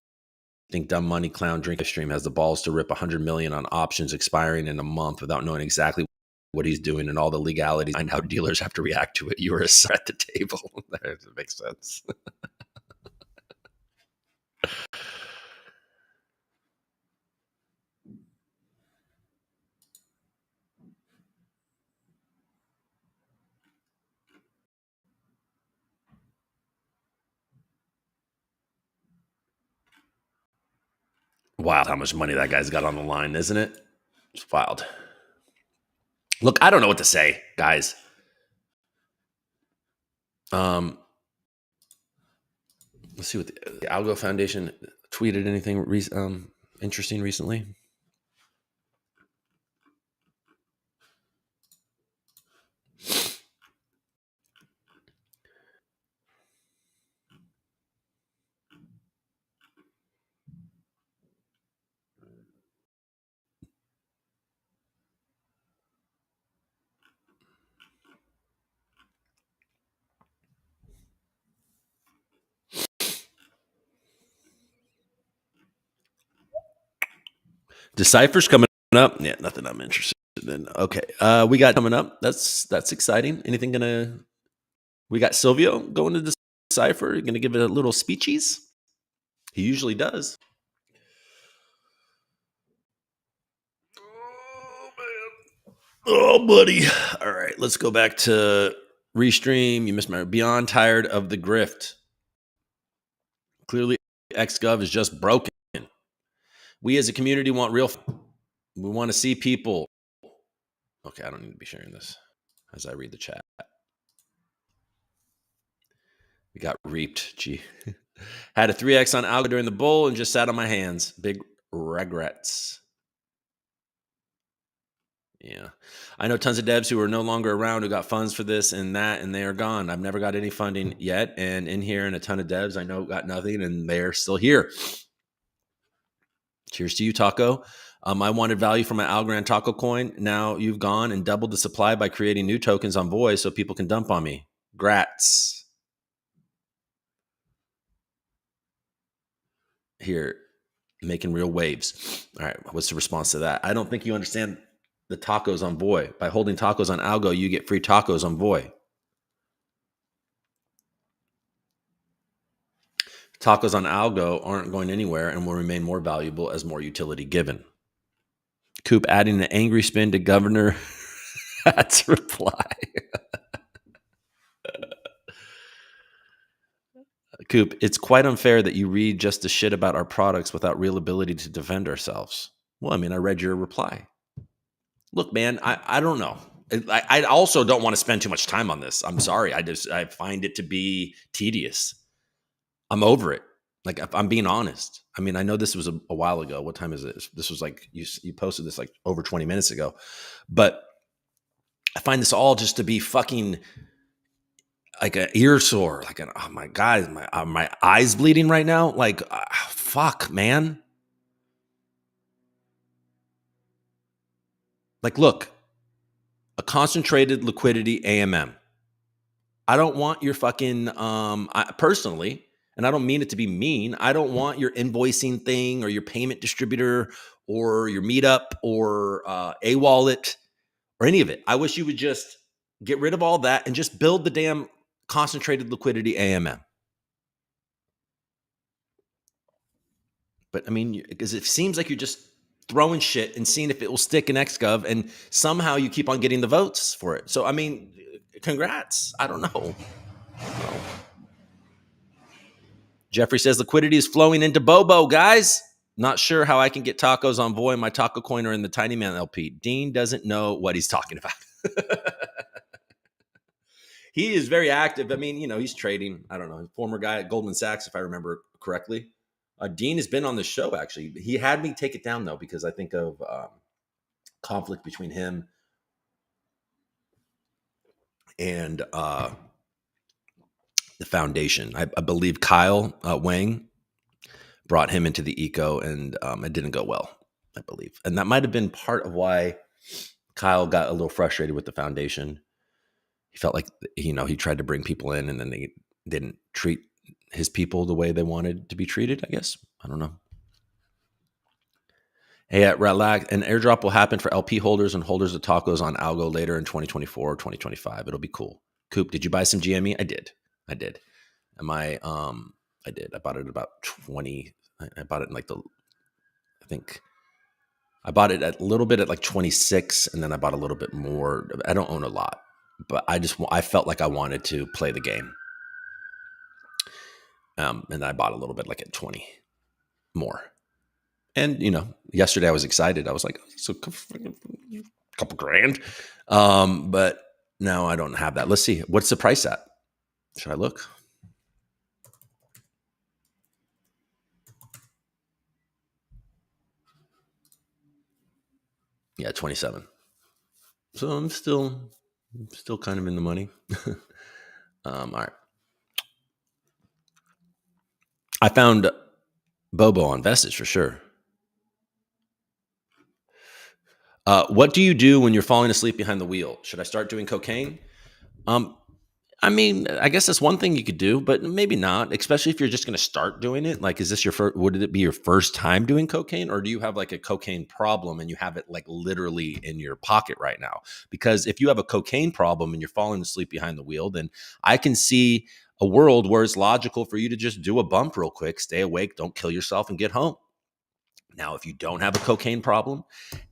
think dumb money clown drink stream has the balls to rip 100 million on options expiring in a month without knowing exactly what he's doing and all the legalities and how dealers have to react to it, you are a sir at the table. That makes sense. Wild how much money that guy's got on the line, isn't it? It's wild. Look, I don't know what to say, guys. Let's see what the Algo Foundation tweeted anything interesting recently. Decipher's coming up. Yeah, nothing I'm interested in. Okay. We got coming up. That's exciting. Anything gonna we got Silvio going to Decipher. You're gonna give it a little speechies? He usually does. Oh man. Oh buddy. All right, let's go back to Restream. You missed my beyond tired of the grift. Clearly, XGov is just broken. We as a community want real. We want to see people. Okay, I don't need to be sharing this as I read the chat. We got reaped. Gee. Had a 3x on algo during the bull and just sat on my hands. Big regrets. Yeah. I know tons of devs who are no longer around who got funds for this and that, and they are gone. I've never got any funding yet. And in here, and a ton of devs I know got nothing, and they're still here. Cheers to you, Taco. I wanted value from my Algorand Taco coin. Now you've gone and doubled the supply by creating new tokens on Voice so people can dump on me. Grats. Here, making real waves. All right, what's the response to that? I don't think you understand the tacos on Voy. By holding tacos on Algo, you get free tacos on Voy. Tacos on Algo aren't going anywhere and will remain more valuable as more utility given. Coop adding an angry spin to Governor Hat's reply. Coop, it's quite unfair that you read just the shit about our products without real ability to defend ourselves. Well, I mean, I read your reply. Look, man, I don't know. I also don't want to spend too much time on this. I'm sorry. I find it to be tedious. I'm over it. Like, if I'm being honest. I mean, I know this was a while ago. What time is it? This was like, you posted this like over 20 minutes ago. But I find this all just to be fucking like an ear sore. Like, oh my God, my eyes bleeding right now? Like, fuck, man. Like, look, a concentrated liquidity AMM. I don't want your fucking, personally, and I don't mean it to be mean, I don't want your invoicing thing or your payment distributor or your meetup or a wallet or any of it. I wish you would just get rid of all that and just build the damn concentrated liquidity AMM. But I mean, because it seems like you're just throwing shit and seeing if it will stick in XGov, and somehow you keep on getting the votes for it. So, I mean, congrats. I don't know. Jeffrey says liquidity is flowing into Bobo, guys. Not sure how I can get tacos on Voy. My taco coin are in the Tiny Man LP. Dean doesn't know what he's talking about. He is very active. I mean, he's trading. I don't know. Former guy at Goldman Sachs, if I remember correctly. Dean has been on the show, actually. He had me take it down, though, because I think of conflict between him and the foundation. I believe Kyle Wang brought him into the eco, and it didn't go well, I believe. And that might have been part of why Kyle got a little frustrated with the foundation. He felt like, he tried to bring people in, and then they didn't treat his people the way they wanted to be treated, I guess. I don't know. Hey, at Relax, an airdrop will happen for LP holders and holders of tacos on Algo later in 2024 or 2025. It'll be cool. Coop, did you buy some GME? I did. I did. I did. I bought it at about 20. I bought it in like I bought it a little bit at like 26, and then I bought a little bit more. I don't own a lot, but I felt like I wanted to play the game. And I bought a little bit like at 20 more. And, yesterday I was excited. I was like, so a couple grand. But now I don't have that. Let's see. What's the price at? Should I look? Yeah, 27. So I'm still kind of in the money. All right. I found Bobo on Vestige for sure. What do you do when you're falling asleep behind the wheel? Should I start doing cocaine? I mean, I guess that's one thing you could do, but maybe not, especially if you're just going to start doing it. Like, is this your first, would it be your first time doing cocaine, or do you have like a cocaine problem and you have it like literally in your pocket right now? Because if you have a cocaine problem and you're falling asleep behind the wheel, then I can see a world where it's logical for you to just do a bump real quick, stay awake, don't kill yourself, and get home. Now, if you don't have a cocaine problem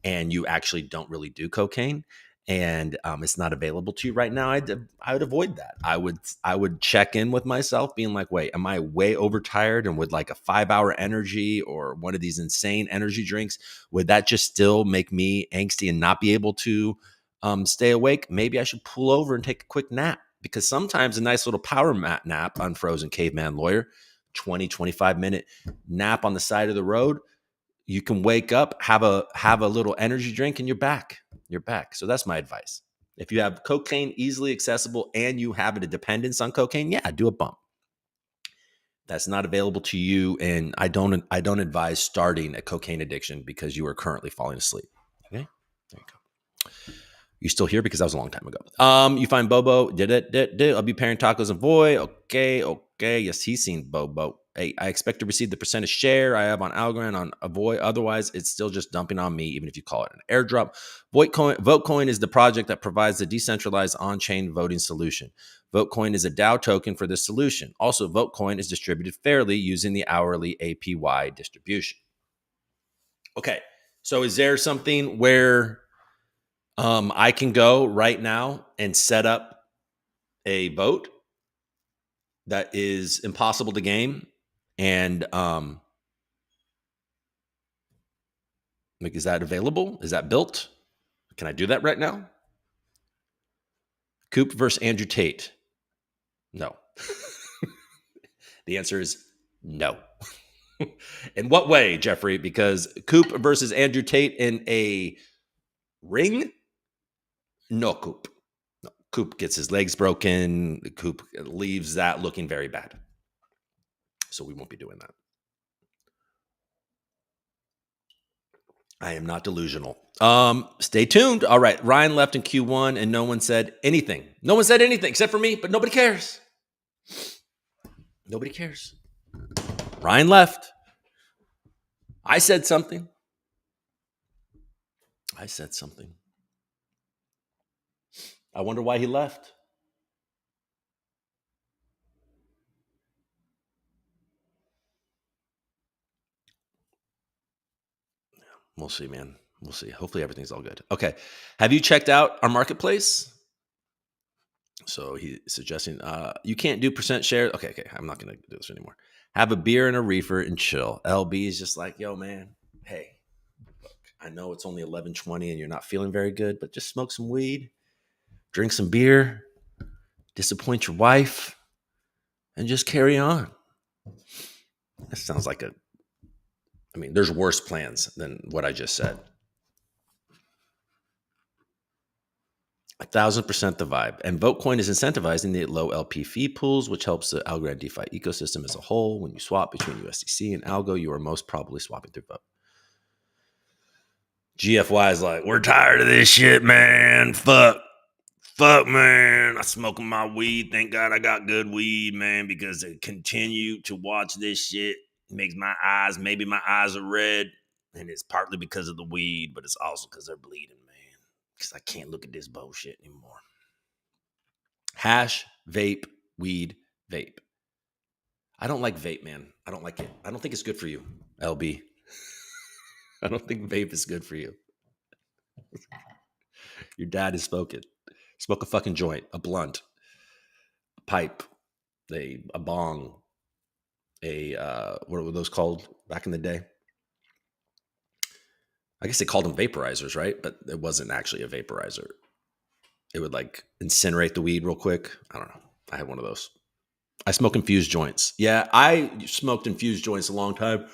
and you actually don't really do cocaine, and it's not available to you right now, I would avoid that. I would check in with myself, being like, wait, am I way overtired? And would like a 5-hour energy or one of these insane energy drinks, would that just still make me angsty and not be able to stay awake? Maybe I should pull over and take a quick nap, because sometimes a nice little power nap on Frozen Caveman Lawyer, 20-25 minute nap on the side of the road, you can wake up, have a little energy drink, and you're back. You're back. So that's my advice. If you have cocaine easily accessible and you have a dependence on cocaine, yeah, do a bump. That's not available to you, and I don't advise starting a cocaine addiction because you are currently falling asleep. Okay, there you go. You still here because that was a long time ago. You find Bobo. Did it? I'll be pairing tacos and Voy. Okay. Yes, he's seen Bobo. Hey, I expect to receive the percentage share I have on Algorand on Avoid. Otherwise, it's still just dumping on me, even if you call it an airdrop. Votecoin is the project that provides the decentralized on-chain voting solution. Votecoin is a DAO token for this solution. Also, Votecoin is distributed fairly using the hourly APY distribution. Okay, so is there something where I can go right now and set up a vote that is impossible to game, and like, is that available? Is that built? Can I do that right now? Coop versus Andrew Tate. No. The answer is no. In what way, Jeffrey? Because Coop versus Andrew Tate in a ring? No, Coop. No. Coop gets his legs broken. Coop leaves that looking very bad. So we won't be doing that. I am not delusional. Stay tuned. All right. Ryan left in Q1 and no one said anything. No one said anything except for me, but nobody cares. Nobody cares. Ryan left. I said something. I wonder why he left. We'll see, man. We'll see. Hopefully everything's all good. Okay. Have you checked out our marketplace? So he's suggesting you can't do percent share. Okay. I'm not going to do this anymore. Have a beer and a reefer and chill. LB is just like, yo, man, hey, look, I know it's only 11:20 and you're not feeling very good, but just smoke some weed, drink some beer, disappoint your wife, and just carry on. That sounds like there's worse plans than what I just said. 1,000% the vibe. And Votecoin is incentivizing the low LP fee pools, which helps the Algorand DeFi ecosystem as a whole. When you swap between USDC and Algo, you are most probably swapping through Vote. GFY is like, we're tired of this shit, man. Fuck, man. I'm smoking my weed. Thank God I got good weed, man, because to continue to watch this shit makes maybe my eyes are red. And it's partly because of the weed, but it's also because they're bleeding, man. Because I can't look at this bullshit anymore. Hash, vape, weed, vape. I don't like vape, man. I don't like it. I don't think it's good for you, LB. I don't think vape is good for you. Your dad is smoking. Smoke a fucking joint, a blunt, a pipe, a bong, what were those called back in the day? I guess they called them vaporizers, right? But it wasn't actually a vaporizer. It would like incinerate the weed real quick. I don't know. I had one of those. I smoke infused joints. Yeah, I smoked infused joints a long time.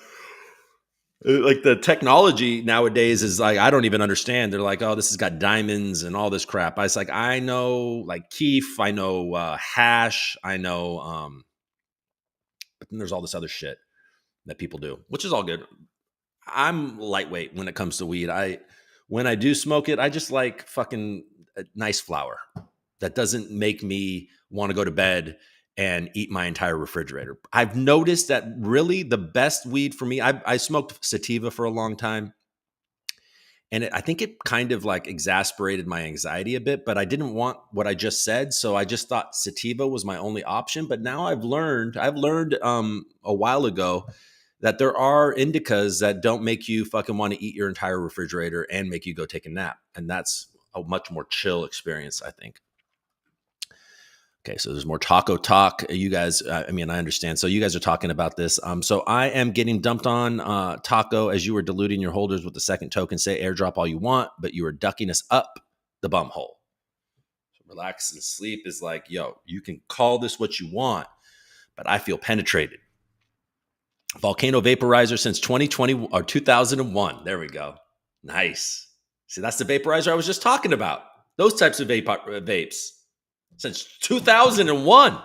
Like the technology nowadays is like, I don't even understand. They're like, oh, this has got diamonds and all this crap. I was like, I know like keef, I know hash, I know, but then there's all this other shit that people do, which is all good. I'm lightweight when it comes to weed. When I do smoke it, I just like fucking nice flower. that doesn't make me want to go to bed and eat my entire refrigerator. I've noticed that really the best weed for me, I smoked sativa for a long time. And I think it kind of like exasperated my anxiety a bit, but I didn't want what I just said. So I just thought sativa was my only option. But now I've learned a while ago that there are indicas that don't make you fucking want to eat your entire refrigerator and make you go take a nap. And that's a much more chill experience, I think. Okay, so there's more taco talk. You guys, I mean, I understand. So you guys are talking about this. So I am getting dumped on taco as you were diluting your holders with the second token. Say airdrop all you want, but you are ducking us up the bum hole. So relax and sleep is like, yo, you can call this what you want, but I feel penetrated. Volcano vaporizer since 2020 or 2001. There we go. Nice. See, that's the vaporizer I was just talking about. Those types of vapes since 2001.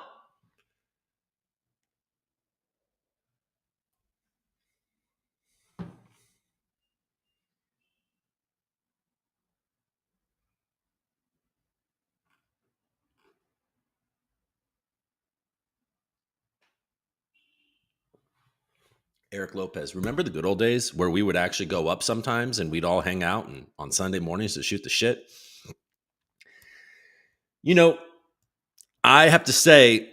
Eric Lopez. Remember the good old days where we would actually go up sometimes and we'd all hang out and on Sunday mornings to shoot the shit? You know, I have to say,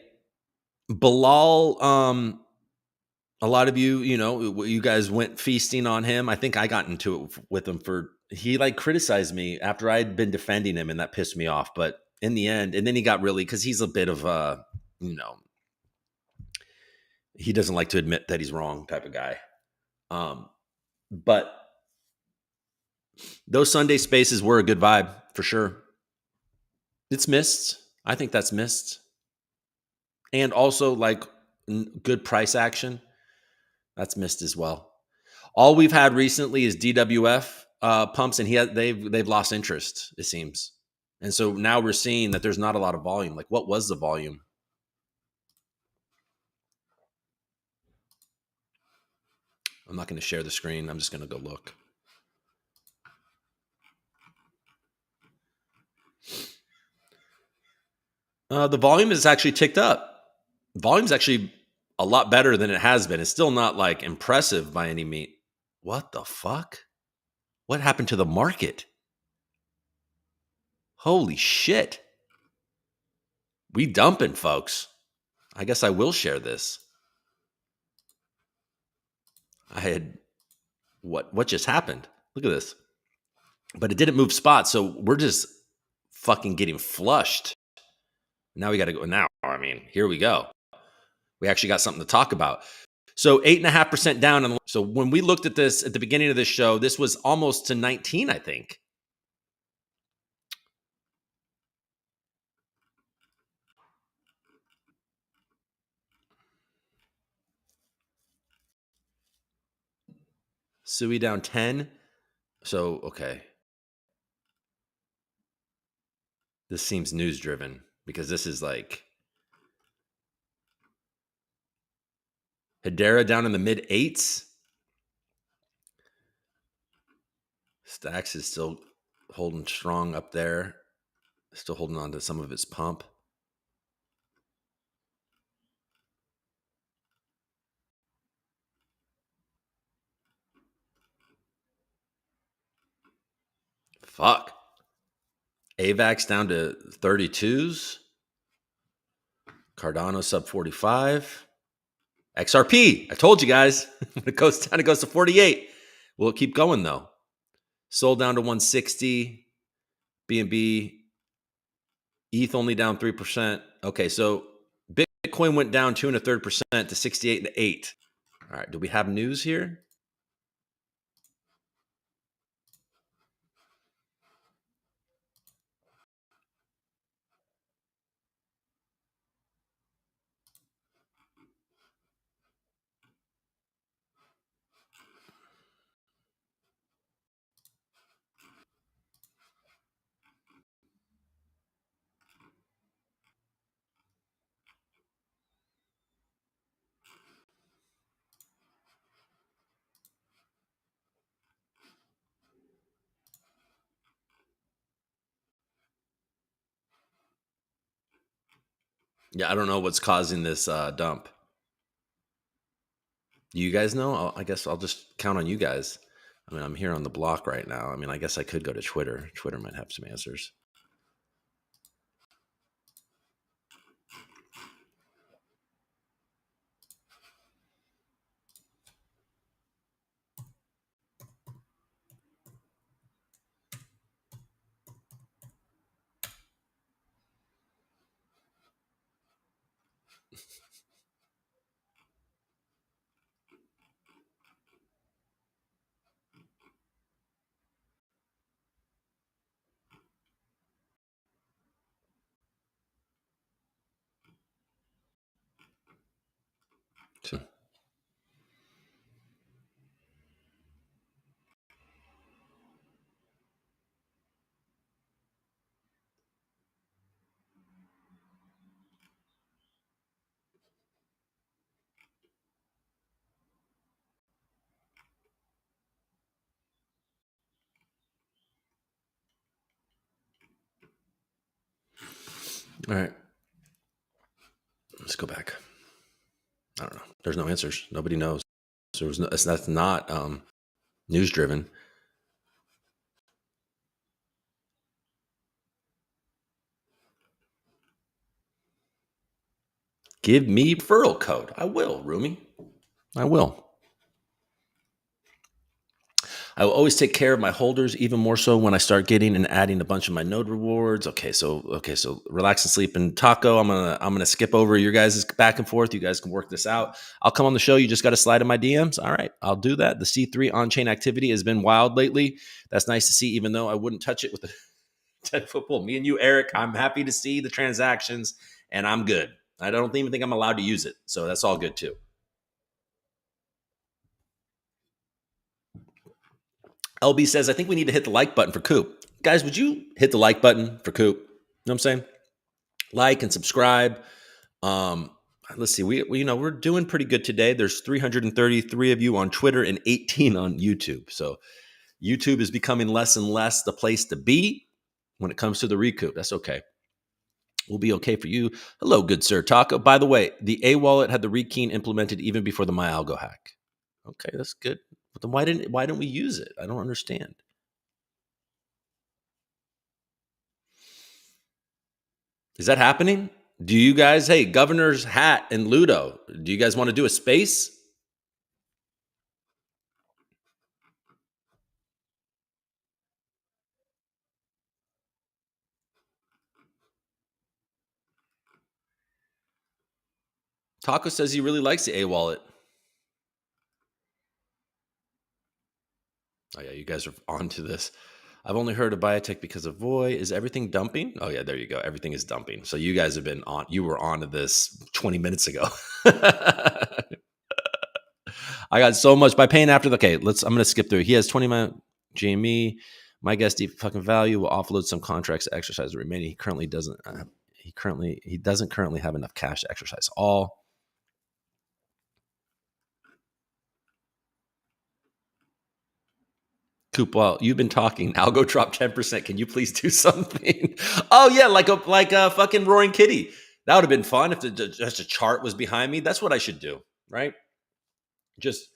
Bilal, a lot of you, you guys went feasting on him. I think I got into it with him he like criticized me after I'd been defending him and that pissed me off. But in the end, and then he got really, because he's a bit of you know, he doesn't like to admit that he's wrong type of guy. But those Sunday spaces were a good vibe for sure. It's missed. I think that's missed. And also like good price action. That's missed as well. All we've had recently is DWF pumps, and they've lost interest, it seems. And so now we're seeing that there's not a lot of volume. Like, what was the volume? I'm not going to share the screen. I'm just going to go look. The volume has actually ticked up. Volume's actually a lot better than it has been. It's still not like impressive by any means. What the fuck? What happened to the market? Holy shit. We dumping, folks. I guess I will share this. I had what just happened? Look at this. But it didn't move spots, so we're just fucking getting flushed. Now we got to go. Now, I mean, here we go. We actually got something to talk about. So 8.5% down. And so when we looked at this at the beginning of this show, this was almost to 19, I think. Sui down 10. So, okay. This seems news driven because this is like Hedera down in the mid eights. Stacks is still holding strong up there. Still holding on to some of its pump. Fuck. AVAX down to 32s. Cardano sub 45. XRP. I told you guys. When it goes down, it goes to 48. Will it keep going though? Sold down to 160. BNB. ETH only down 3%. Okay, so Bitcoin went down 2.33% to 68 and 8. All right, do we have news here? Yeah, I don't know what's causing this dump. Do you guys know? I guess I'll just count on you guys. I mean, I'm here on the block right now. I mean, I guess I could go to Twitter. Twitter might have some answers. So, all right, let's go back. I don't know. There's no answers. Nobody knows. There was no. That's not news driven. Give me referral code. I will, Rumi. I will. I will always take care of my holders, even more so when I start getting and adding a bunch of my node rewards. So relax and sleep and taco. I'm gonna skip over your guys' back and forth. You guys can work this out. I'll come on the show. You just got to slide in my DMs. All right, I'll do that. The C3 on-chain activity has been wild lately. That's nice to see, even though I wouldn't touch it with a 10-foot pole. Me and you, Eric, I'm happy to see the transactions, and I'm good. I don't even think I'm allowed to use it, so that's all good too. LB says, I think we need to hit the like button for Coop. Guys, would you hit the like button for Coop? You know what I'm saying? Like and subscribe. Um, let's see. We're doing pretty good today. There's 333 of you on Twitter and 18 on YouTube. So YouTube is becoming less and less the place to be when it comes to the ReCoop. That's okay. We'll be okay for you. Hello, good sir. Taco. By the way, the A wallet had the rekey implemented even before the mALGO hack. Okay, that's good. But then why didn't we use it? I don't understand. Is that happening? Do you guys, hey, Governor's Hat and Ludo, do you guys want to do a space? Taco says he really likes the A wallet. Oh, yeah, you guys are on to this. I've only heard of biotech because of Voy. Is everything dumping? Oh, yeah, there you go. Everything is dumping. So you guys have been on, you were on to this 20 minutes ago. I got so much by paying after the, okay, I'm going to skip through. He has 20 minute GME. My guess, deep fucking value will offload some contracts to exercise the remaining. He currently doesn't, he doesn't currently have enough cash to exercise all. Coop, while you've been talking, Algo drop 10%. Can you please do something? Oh yeah, like a fucking roaring kitty. That would have been fun if just a chart was behind me. That's what I should do, right? Just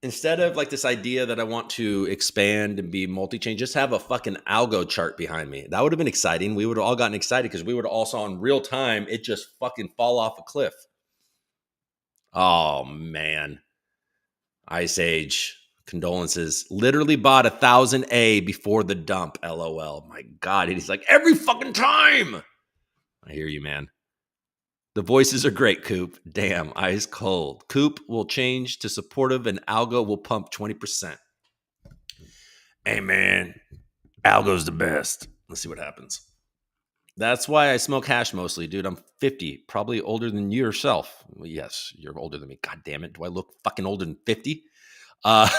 instead of like this idea that I want to expand and be multi-chain, just have a fucking algo chart behind me. That would have been exciting. We would have all gotten excited because we would have all saw in real time it just fucking fall off a cliff. Oh man. Ice Age. Condolences. Literally bought 1,000 A before the dump. LOL. My God. He's like, every fucking time. I hear you, man. The voices are great, Coop. Damn, ice cold. Coop will change to supportive and Algo will pump 20%. Hey, man. Algo's the best. Let's see what happens. That's why I smoke hash mostly, dude. I'm 50, probably older than you yourself. Well, yes, you're older than me. God damn it. Do I look fucking older than 50? I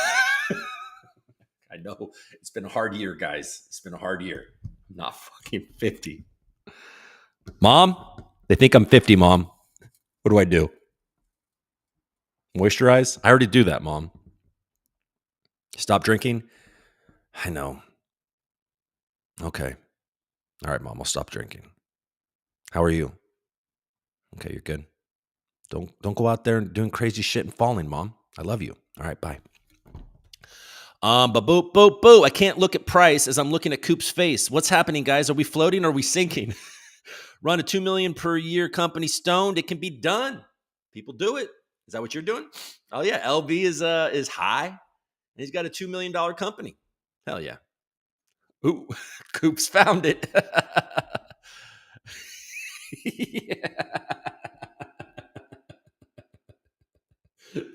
know it's been a hard year, guys. It's been a hard year. I'm not fucking 50. Mom, they think I'm 50, Mom. What do I do? Moisturize? I already do that, Mom. Stop drinking? I know. Okay. All right, Mom, I'll stop drinking. How are you? Okay, you're good. Don't go out there and doing crazy shit and falling, Mom. I love you. All right, bye. But boo, boo, boo. I can't look at price as I'm looking at Coop's face. What's happening, guys? Are we floating or are we sinking? Run a $2 million per year company stoned. It can be done. People do it. Is that what you're doing? Oh yeah, LV is high, and he's got a $2 million company. Hell yeah. Ooh, Coop's found it. Yeah.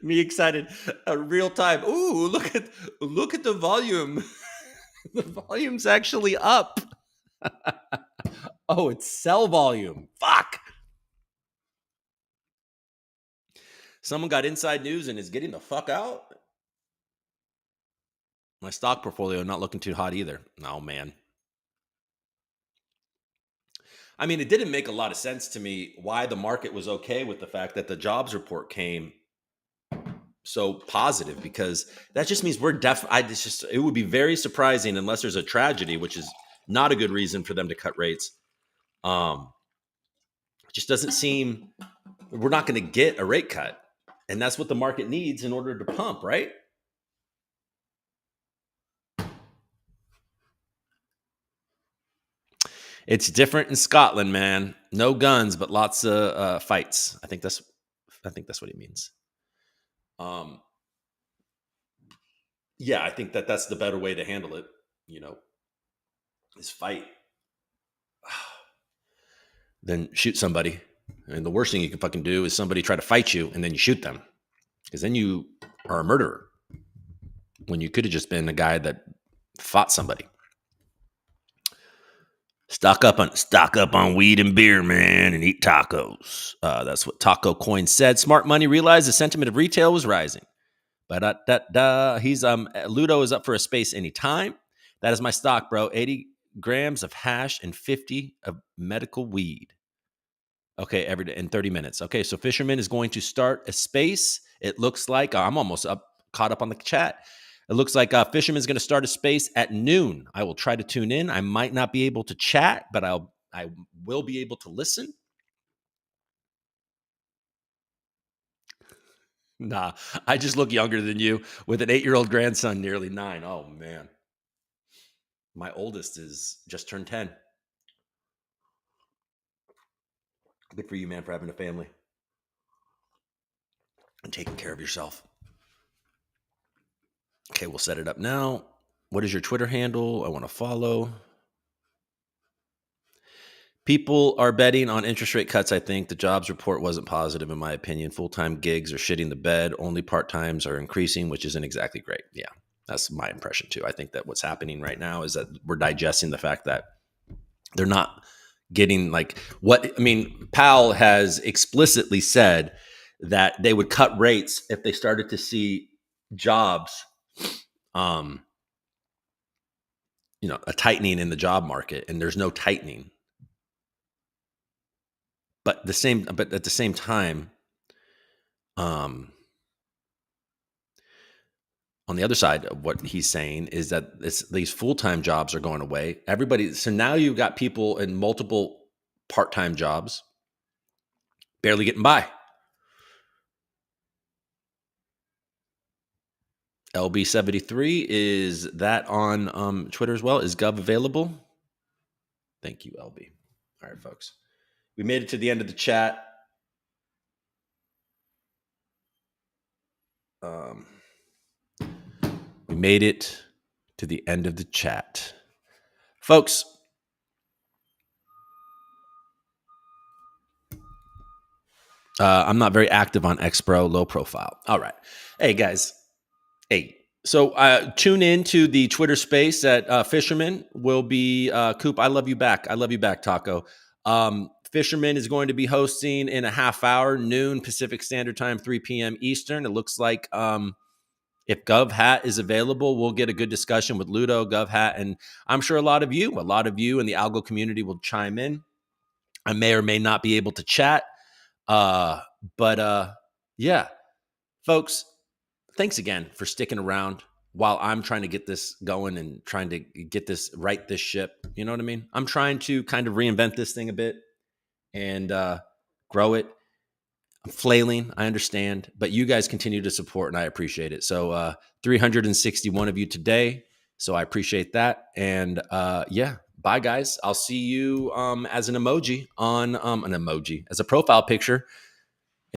Me excited. Real time. Ooh, look at the volume. The volume's actually up. Oh, it's sell volume. Fuck. Someone got inside news and is getting the fuck out. My stock portfolio not looking too hot either. Oh man. I mean, it didn't make a lot of sense to me why the market was okay with the fact that the jobs report came so positive, because that just means we're it would be very surprising unless there's a tragedy, which is not a good reason for them to cut rates. It just doesn't seem we're not going to get a rate cut, and that's what the market needs in order to pump, right? It's different in Scotland, man. No guns, but lots of fights. I think that's what he means. Yeah, I think that's the better way to handle it. You know, is fight, then shoot somebody. And the worst thing you can fucking do is somebody try to fight you and then you shoot them, because then you are a murderer when you could have just been a guy that fought somebody. Stock up on weed and beer, man, and eat tacos. That's what Taco Coin said. Smart Money realized the sentiment of retail was rising. But he's Ludo is up for a space anytime. That is my stock, bro. 80 grams of hash and 50 of medical weed. Okay, every day in 30 minutes. Okay, so Fisherman is going to start a space. It looks like I'm almost caught up on the chat. It looks like Fisherman is going to start a space at noon. I will try to tune in. I might not be able to chat, but I will be able to listen. Nah, I just look younger than you with an 8-year-old grandson, nearly 9. Oh man, my oldest is just turned 10. Good for you, man, for having a family and taking care of yourself. Okay, we'll set it up now. What is your Twitter handle? I want to follow. People are betting on interest rate cuts. I think the jobs report wasn't positive, in my opinion. Full-time gigs are shitting the bed. Only part-times are increasing, which isn't exactly great. Yeah, that's my impression too. I think that what's happening right now is that we're digesting the fact that they're not getting Powell has explicitly said that they would cut rates if they started to see jobs, a tightening in the job market, and there's no tightening. But at the same time, on the other side of what he's saying is that these full-time jobs are going away. So now you've got people in multiple part-time jobs barely getting by. LB73, is that on Twitter as well? Is Gov available? Thank you, LB. All right, folks. We made it to the end of the chat. We made it to the end of the chat. Folks, I'm not very active on Xpro, low profile. All right. Hey, guys. Hey. So tune in to the Twitter space at Fisherman will be Coop. I love you back. I love you back, Taco. Fisherman is going to be hosting in a half hour, noon Pacific Standard Time, 3 p.m. Eastern. It looks like if Gov Hat is available, we'll get a good discussion with Ludo, Gov Hat, and I'm sure a lot of you in the algo community will chime in. I may or may not be able to chat, but yeah, folks, thanks again for sticking around while I'm trying to get this going and trying to get this right this ship. You know what I mean? I'm trying to kind of reinvent this thing a bit, and grow it. I'm flailing, I understand, but you guys continue to support, and I appreciate it. So 361 of you today, so I appreciate that. And yeah, bye guys. I'll see you as an emoji on as a profile picture